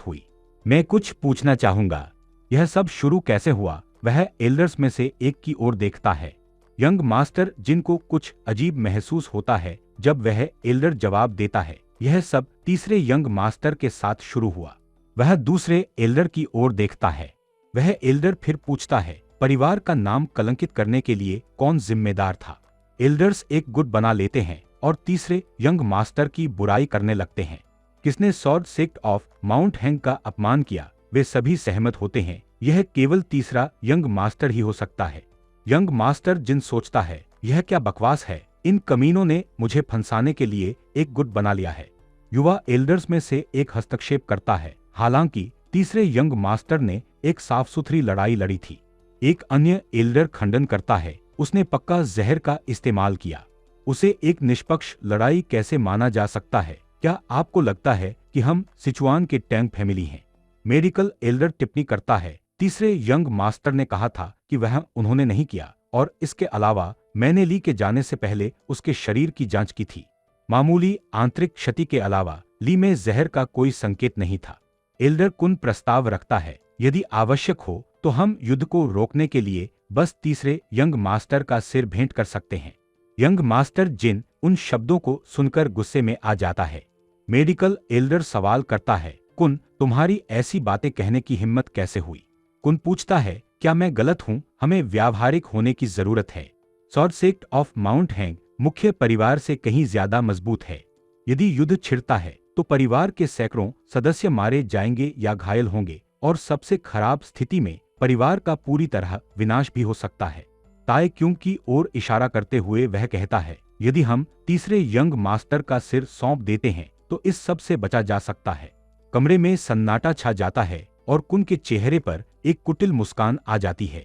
हुई, मैं कुछ पूछना चाहूंगा। यह सब शुरू कैसे हुआ। वह एल्डर्स में से एक की ओर देखता है। यंग मास्टर जिनको कुछ अजीब महसूस होता है जब वह एल्डर जवाब देता है, यह सब तीसरे यंग मास्टर के साथ शुरू हुआ। वह दूसरे एल्डर की ओर देखता है। वह एल्डर फिर पूछता है, परिवार का नाम कलंकित करने के लिए कौन जिम्मेदार था। एल्डर्स एक गुट बना लेते हैं और तीसरे यंग मास्टर की बुराई करने लगते हैं। किसने sword sect of mount hang का अपमान किया, वे सभी सहमत होते हैं यह केवल तीसरा यंग मास्टर ही हो सकता है। यंग मास्टर जिन सोचता है यह क्या बकवास है, इन कमीनों ने मुझे फंसाने के लिए एक गुट बना लिया है। युवा एल्डर्स में से एक हस्तक्षेप करता है, हालांकि तीसरे यंग मास्टर ने एक साफ सुथरी लड़ाई लड़ी थी। एक अन्य एल्डर खंडन करता है, उसने पक्का जहर का इस्तेमाल किया। उसे एक निष्पक्ष लड़ाई कैसे माना जा सकता है? क्या आपको लगता है कि हम सिचुआन के टैंग फैमिली हैं? मेडिकल एल्डर टिप्पणी करता है, तीसरे यंग मास्टर ने कहा था कि वह उन्होंने नहीं किया, और इसके अलावा मैंने ली के जाने से पहले उसके शरीर की जांच की थी। मामूली आंतरिक क्षति के अलावा ली में जहर का कोई संकेत नहीं था। एल्डर कुन प्रस्ताव रखता है, यदि आवश्यक हो तो हम युद्ध को रोकने के लिए बस तीसरे यंग मास्टर का सिर भेंट कर सकते हैं। यंग मास्टर जिन उन शब्दों को सुनकर गुस्से में आ जाता है। मेडिकल एल्डर सवाल करता है, कुन तुम्हारी ऐसी बातें कहने की हिम्मत कैसे हुई? कुन पूछता है, क्या मैं गलत हूँ? हमें व्यावहारिक होने की जरूरत है। Sword sect of mount hang मुख्य परिवार से कहीं ज्यादा मजबूत है। यदि युद्ध छिड़ता है तो परिवार के सैकड़ों सदस्य मारे जाएंगे या घायल होंगे, और सबसे खराब स्थिति में परिवार का पूरी तरह विनाश भी हो सकता है। ताए क्यों की ओर इशारा करते हुए वह कहता है, यदि हम तीसरे यंग मास्टर का सिर सौंप देते हैं तो इस सब से बचा जा सकता है। कमरे में सन्नाटा छा जाता है और कुन के चेहरे पर एक कुटिल मुस्कान आ जाती है।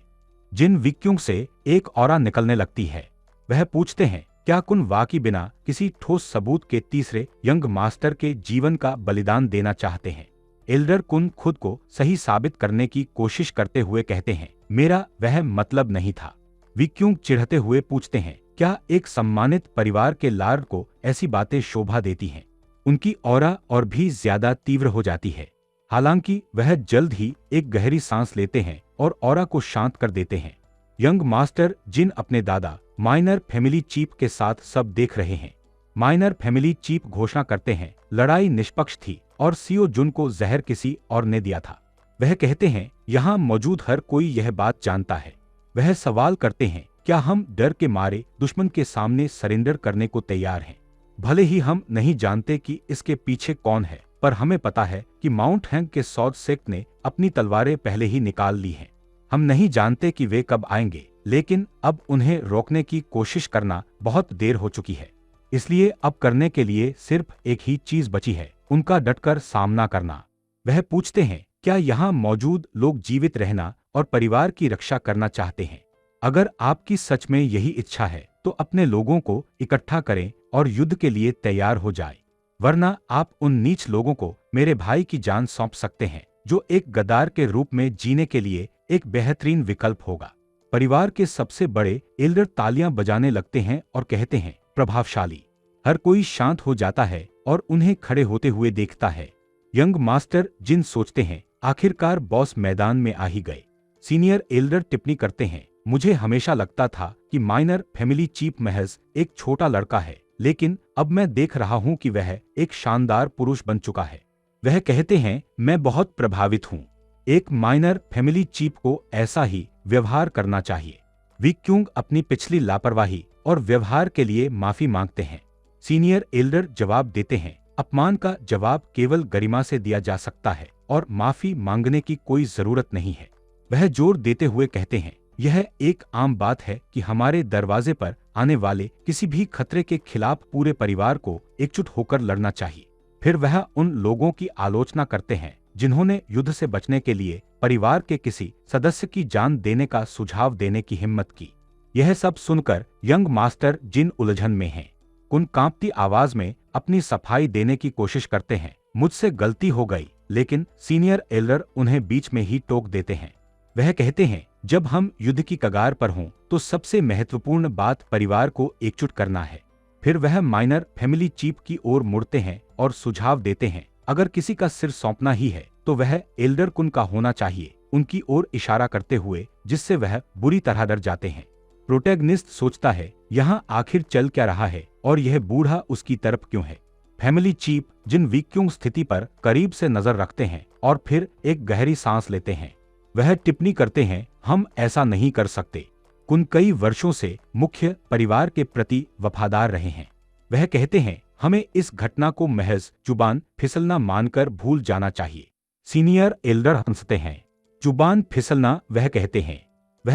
जिन विक्युंग से एक ऑरा निकलने लगती है। वह पूछते हैं, क्या कुन वाकई बिना किसी ठोस सबूत के तीसरे यंग मास्टर के जीवन का बलिदान देना चाहते हैं? एल्डर कुन खुद को सही साबित करने की कोशिश करते हुए कहते हैं, मेरा वह मतलब नहीं था। विक्युंग चिढ़ते हुए पूछते हैं, क्या एक सम्मानित परिवार के लार्ड को ऐसी बातें शोभा देती हैं? उनकी ऑरा और भी ज्यादा तीव्र हो जाती है। हालांकि वह जल्द ही एक गहरी सांस लेते हैं और ऑरा को शांत कर देते हैं। यंग मास्टर जिन अपने दादा माइनर फैमिली चीफ के साथ सब देख रहे हैं। माइनर फैमिली चीफ घोषणा करते हैं, लड़ाई निष्पक्ष थी और सीओ जुन को जहर किसी और ने दिया था। वह कहते हैं, यहाँ मौजूद हर कोई यह बात जानता है। वह सवाल करते हैं, क्या हम डर के मारे दुश्मन के सामने सरेंडर करने को तैयार हैं? भले ही हम नहीं जानते कि इसके पीछे कौन है, पर हमें पता है कि माउंट हैंग के स्वॉर्ड सेक्ट ने अपनी तलवारें पहले ही निकाल ली हैं। हम नहीं जानते कि वे कब आएंगे, लेकिन अब उन्हें रोकने की कोशिश करना बहुत देर हो चुकी है। इसलिए अब करने के लिए सिर्फ एक ही चीज बची है, उनका डटकर सामना करना। वह पूछते हैं, क्या यहाँ मौजूद लोग जीवित रहना और परिवार की रक्षा करना चाहते हैं? अगर आपकी सच में यही इच्छा है तो अपने लोगों को इकट्ठा करें और युद्ध के लिए तैयार हो जाए, वरना आप उन नीच लोगों को मेरे भाई की जान सौंप सकते हैं, जो एक गद्दार के रूप में जीने के लिए एक बेहतरीन विकल्प होगा। परिवार के सबसे बड़े एल्डर तालियां बजाने लगते हैं और कहते हैं, प्रभावशाली। हर कोई शांत हो जाता है और उन्हें खड़े होते हुए देखता है। यंग मास्टर जिन सोचते हैं, आखिरकार बॉस मैदान में आ ही गए। सीनियर एल्डर टिप्पणी करते हैं, मुझे हमेशा लगता था कि माइनर फैमिली चीफ महज एक छोटा लड़का है, लेकिन अब मैं देख रहा हूं कि वह एक शानदार पुरुष बन चुका है। वह कहते हैं, मैं बहुत प्रभावित हूं। एक माइनर फैमिली चीफ को ऐसा ही व्यवहार करना चाहिए। विक्युंग अपनी पिछली लापरवाही और व्यवहार के लिए माफी मांगते हैं। सीनियर एल्डर जवाब देते हैं, अपमान का जवाब केवल गरिमा से दिया जा सकता है और माफी मांगने की कोई जरूरत नहीं है। वह जोर देते हुए कहते हैं, यह एक आम बात है कि हमारे दरवाजे पर आने वाले किसी भी खतरे के खिलाफ पूरे परिवार को एकजुट होकर लड़ना चाहिए। फिर वह उन लोगों की आलोचना करते हैं जिन्होंने युद्ध से बचने के लिए परिवार के किसी सदस्य की जान देने का सुझाव देने की हिम्मत की। यह सब सुनकर यंग मास्टर जिन उलझन में हैं। कुन कांपती आवाज में अपनी सफाई देने की कोशिश करते हैं, मुझसे गलती हो गई, लेकिन सीनियर एल्डर उन्हें बीच में ही टोक देते हैं। वह कहते हैं, जब हम युद्ध की कगार पर हों तो सबसे महत्वपूर्ण बात परिवार को एकजुट करना है। फिर वह माइनर फैमिली चीफ की ओर मुड़ते हैं और सुझाव देते हैं, अगर किसी का सिर सौंपना ही है तो वह एल्डर कुन का होना चाहिए, उनकी ओर इशारा करते हुए, जिससे वह बुरी तरह डर जाते हैं। प्रोटैगनिस्ट सोचता है, यहाँ आखिर चल क्या रहा है और यह बूढ़ा उसकी तरफ क्यों है? फैमिली चीफ जिन विक्युंग स्थिति पर करीब से नजर रखते हैं और फिर एक गहरी सांस लेते हैं। वह टिप्पणी करते हैं, हम ऐसा नहीं कर सकते। कुन कई वर्षों से मुख्य परिवार के प्रति वफादार रहे हैं। वह कहते हैं, हमें इस घटना को महज जुबान फिसलना मानकर भूल जाना चाहिए। सीनियर एल्डर हंसते हैं। जुबान फिसलना, वह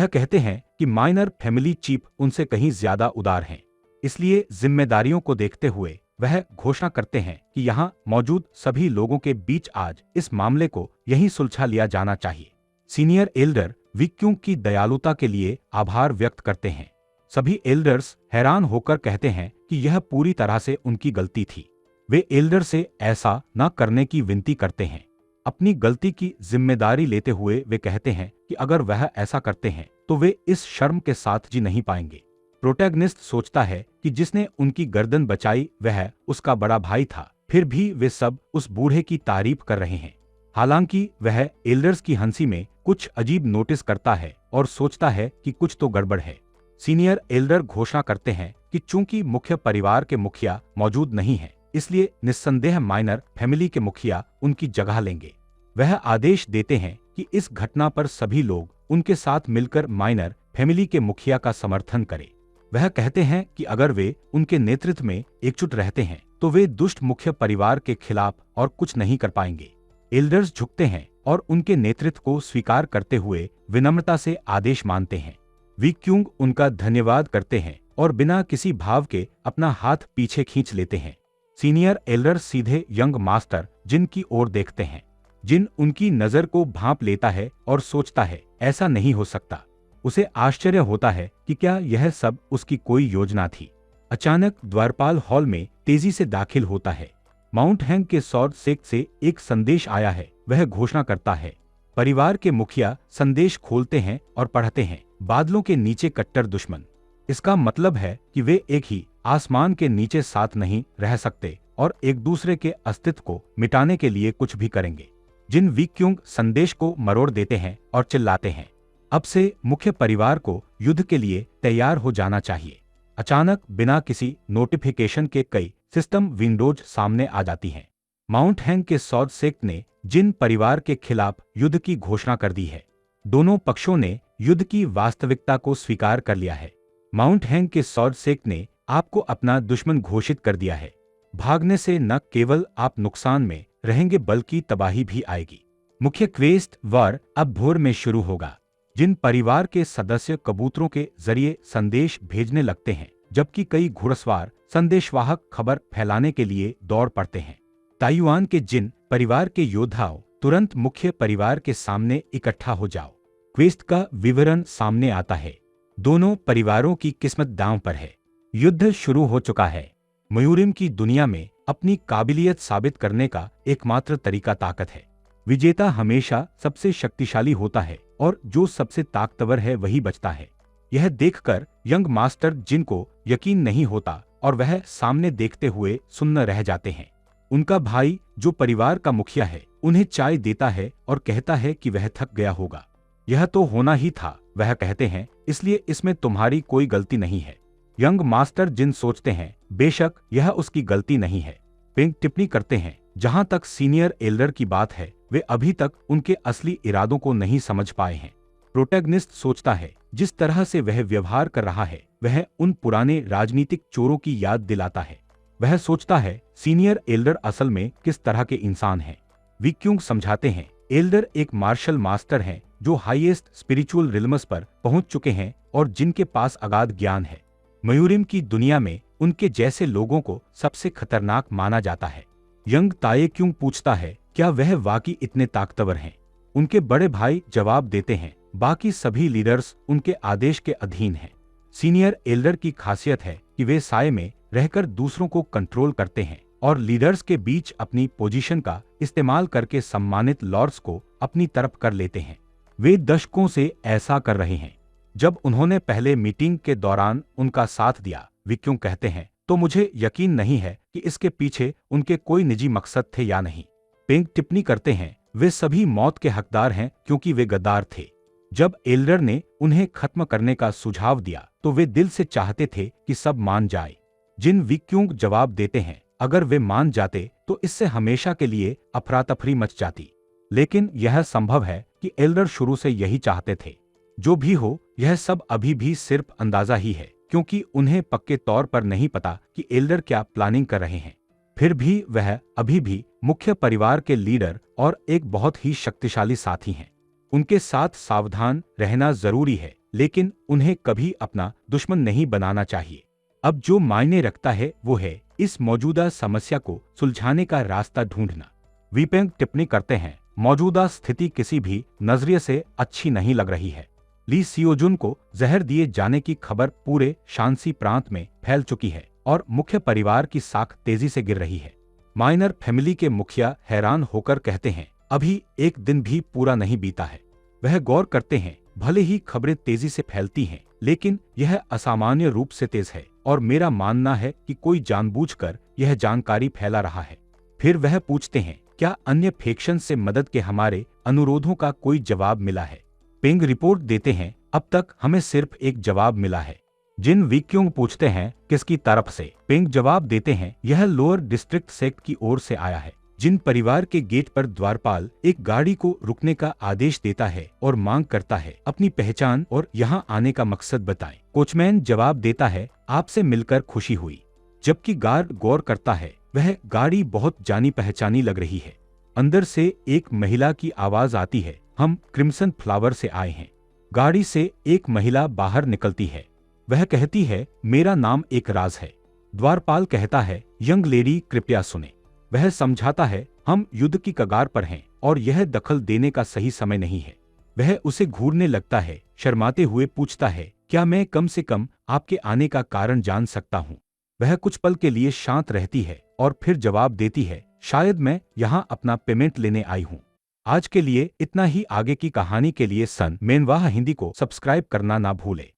कहते हैं कि माइनर फैमिली चीफ उनसे कहीं ज्यादा उदार हैं। इसलिए जिम्मेदारियों को देखते हुए वह घोषणा करते हैं कि यहाँ मौजूद सभी लोगों के बीच आज इस मामले को यहीं सुलझा लिया जाना चाहिए। सीनियर एल्डर विक्यूंग की दयालुता के लिए आभार व्यक्त करते हैं। सभी एल्डर्स हैरान होकर कहते हैं कि यह पूरी तरह से उनकी गलती थी। वे एल्डर से ऐसा न करने की विनती करते हैं। अपनी गलती की जिम्मेदारी लेते हुए वे कहते हैं कि अगर वह ऐसा करते हैं तो वे इस शर्म के साथ जी नहीं पाएंगे। प्रोटैगनिस्ट सोचता है कि जिसने उनकी गर्दन बचाई वह उसका बड़ा भाई था, फिर भी वे सब उस बूढ़े की तारीफ कर रहे हैं। हालांकि वह एल्डर्स की हंसी में कुछ अजीब नोटिस करता है और सोचता है कि कुछ तो गड़बड़ है। सीनियर एल्डर घोषणा करते हैं कि चूंकि मुख्य परिवार के मुखिया मौजूद नहीं हैं, इसलिए निस्संदेह माइनर फैमिली के मुखिया उनकी जगह लेंगे। वह आदेश देते हैं कि इस घटना पर सभी लोग उनके साथ मिलकर माइनर फैमिली के मुखिया का समर्थन करें। वह कहते हैं कि अगर वे उनके नेतृत्व में एकजुट रहते हैं तो वे दुष्ट मुख्य परिवार के खिलाफ और कुछ नहीं कर पाएंगे। एल्डर्स झुकते हैं और उनके नेतृत्व को स्वीकार करते हुए विनम्रता से आदेश मानते हैं। विक्यूंग उनका धन्यवाद करते हैं और बिना किसी भाव के अपना हाथ पीछे खींच लेते हैं। सीनियर एल्डर सीधे यंग मास्टर जिन की ओर देखते हैं। जिन उनकी नजर को भांप लेता है और सोचता है, ऐसा नहीं हो सकता। उसे आश्चर्य होता है कि क्या यह सब उसकी कोई योजना थी। अचानक द्वारपाल हॉल में तेजी से दाखिल होता है। माउंट हैंग के सॉर्ड सेक्ट से एक संदेश आया है। वह घोषणा करता है। परिवार के मुखिया संदेश खोलते हैं और पढ़ते हैं, बादलों के नीचे कट्टर दुश्मन। इसका मतलब है कि वे एक ही आसमान के नीचे साथ नहीं रह सकते और एक दूसरे के अस्तित्व को मिटाने के लिए कुछ भी करेंगे। जिन विक्यूंग संदेश को मरोड़ देते हैं और चिल्लाते हैं, अब से मुख्य परिवार को युद्ध के लिए तैयार हो जाना चाहिए। अचानक बिना किसी नोटिफिकेशन के कई सिस्टम विंडोज सामने आ जाती हैं। माउंट हैंग के सॉर्ड सेक्ट ने जिन परिवार के खिलाफ युद्ध की घोषणा कर दी है। दोनों पक्षों ने युद्ध की वास्तविकता को स्वीकार कर लिया है। माउंट हैंग के सॉर्ड सेक्ट ने आपको अपना दुश्मन घोषित कर दिया है। भागने से न केवल आप नुकसान में रहेंगे बल्कि तबाही भी आएगी। मुख्य क्वेस्ट वार अब भोर में शुरू होगा। जिन परिवार के सदस्य कबूतरों के जरिए संदेश भेजने लगते हैं, जबकि कई घुड़सवार संदेशवाहक खबर फैलाने के लिए दौड़ पड़ते हैं। ताइवान के जिन परिवार के योद्धाओं, तुरंत मुख्य परिवार के सामने इकट्ठा हो जाओ। क्वेस्ट का विवरण सामने आता है। दोनों परिवारों की किस्मत दांव पर है। युद्ध शुरू हो चुका है। मयूरिम की दुनिया में अपनी काबिलियत साबित करने का एकमात्र तरीका ताकत है। विजेता हमेशा सबसे शक्तिशाली होता है और जो सबसे ताकतवर है वही बचता है। यह देखकर यंग मास्टर जिन को यकीन नहीं होता और वह सामने देखते हुए सुन्न रह जाते हैं। उनका भाई जो परिवार का मुखिया है उन्हें चाय देता है और कहता है कि वह थक गया होगा। यह तो होना ही था, वह कहते हैं, इसलिए इसमें तुम्हारी कोई गलती नहीं है। यंग मास्टर जिन सोचते हैं, बेशक यह उसकी गलती नहीं है। पिंक टिप्पणी करते हैं, जहां तक सीनियर एल्डर की बात है वे अभी तक उनके असली इरादों को नहीं समझ पाए हैं। प्रोटैगनिस्ट सोचता है जिस तरह से वह व्यवहार कर रहा है वह उन पुराने राजनीतिक चोरों की याद दिलाता है। वह सोचता है सीनियर एल्डर असल में किस तरह के इंसान हैं। विक्यूंग समझाते हैं, एल्डर एक मार्शल मास्टर हैं जो हाईएस्ट स्पिरिचुअल रिल्मस पर पहुंच चुके हैं और जिनके पास अगाध ज्ञान है। मयूरिम की दुनिया में उनके जैसे लोगों को सबसे खतरनाक माना जाता है। यंग ताएक्यूंग पूछता है, क्या वह वाकई इतने ताकतवर हैं? उनके बड़े भाई जवाब देते हैं, बाकी सभी लीडर्स उनके आदेश के अधीन हैं। सीनियर एल्डर की खासियत है कि वे साये में रहकर दूसरों को कंट्रोल करते हैं और लीडर्स के बीच अपनी पोजीशन का इस्तेमाल करके सम्मानित लॉर्ड्स को अपनी तरफ कर लेते हैं। वे दशकों से ऐसा कर रहे हैं। जब उन्होंने पहले मीटिंग के दौरान उनका साथ दिया, विक्यूंग कहते हैं, तो मुझे यकीन नहीं है कि इसके पीछे उनके कोई निजी मकसद थे या नहीं। पिंक टिप्पणी करते हैं, वे सभी मौत के हकदार हैं क्योंकि वे गद्दार थे। जब एल्डर ने उन्हें खत्म करने का सुझाव दिया तो वे दिल से चाहते थे कि सब मान जाए। जिन विक्यूंग जवाब देते हैं, अगर वे मान जाते तो इससे हमेशा के लिए अफरा-तफरी मच जाती। लेकिन यह संभव है कि एल्डर शुरू से यही चाहते थे। जो भी हो, यह सब अभी भी सिर्फ अंदाजा ही है, क्योंकि उन्हें पक्के तौर पर नहीं पता कि एल्डर क्या प्लानिंग कर रहे हैं। फिर भी वह अभी भी मुख्य परिवार के लीडर और एक बहुत ही शक्तिशाली साथी हैं। उनके साथ सावधान रहना जरूरी है, लेकिन उन्हें कभी अपना दुश्मन नहीं बनाना चाहिए। अब जो मायने रखता है वो है इस मौजूदा समस्या को सुलझाने का रास्ता ढूंढना। वीपेंग टिप्पणी करते हैं, मौजूदा स्थिति किसी भी नजरिए से अच्छी नहीं लग रही है। ली सियोजुन को जहर दिए जाने की खबर पूरे शांसी प्रांत में फैल चुकी है और मुख्य परिवार की साख तेजी से गिर रही है। माइनर फैमिली के मुखिया हैरान होकर कहते हैं, अभी एक दिन भी पूरा नहीं बीता है। वह गौर करते हैं, भले ही खबरें तेजी से फैलती हैं, लेकिन यह असामान्य रूप से तेज है और मेरा मानना है कि कोई जानबूझकर यह जानकारी फैला रहा है। फिर वह पूछते हैं, क्या अन्य फैक्शन से मदद के हमारे अनुरोधों का कोई जवाब मिला है? पेंग रिपोर्ट देते हैं, अब तक हमें सिर्फ एक जवाब मिला है। जिन विक्योंग पूछते हैं, किसकी तरफ से? पेंग जवाब देते हैं, यह लोअर डिस्ट्रिक्ट सेक्ट की ओर से आया है। जिन परिवार के गेट पर द्वारपाल एक गाड़ी को रुकने का आदेश देता है और मांग करता है, अपनी पहचान और यहाँ आने का मकसद बताएं। कोचमैन जवाब देता है, आपसे मिलकर खुशी हुई। जबकि गार्ड गौर करता है, वह गाड़ी बहुत जानी पहचानी लग रही है। अंदर से एक महिला की आवाज आती है, हम क्रिम्सन फ्लावर से आए हैं। गाड़ी से एक महिला बाहर निकलती है। वह कहती है, मेरा नाम एक राज है। द्वारपाल कहता है, यंग लेडी कृपया सुने। वह समझाता है, हम युद्ध की कगार पर हैं और यह दखल देने का सही समय नहीं है। वह उसे घूरने लगता है, शर्माते हुए पूछता है, क्या मैं कम से कम आपके आने का कारण जान सकता हूँ? वह कुछ पल के लिए शांत रहती है और फिर जवाब देती है, शायद मैं यहाँ अपना पेमेंट लेने आई हूँ। आज के लिए इतना ही। आगे की कहानी के लिए सन मेनवाह हिंदी को सब्सक्राइब करना ना भूले।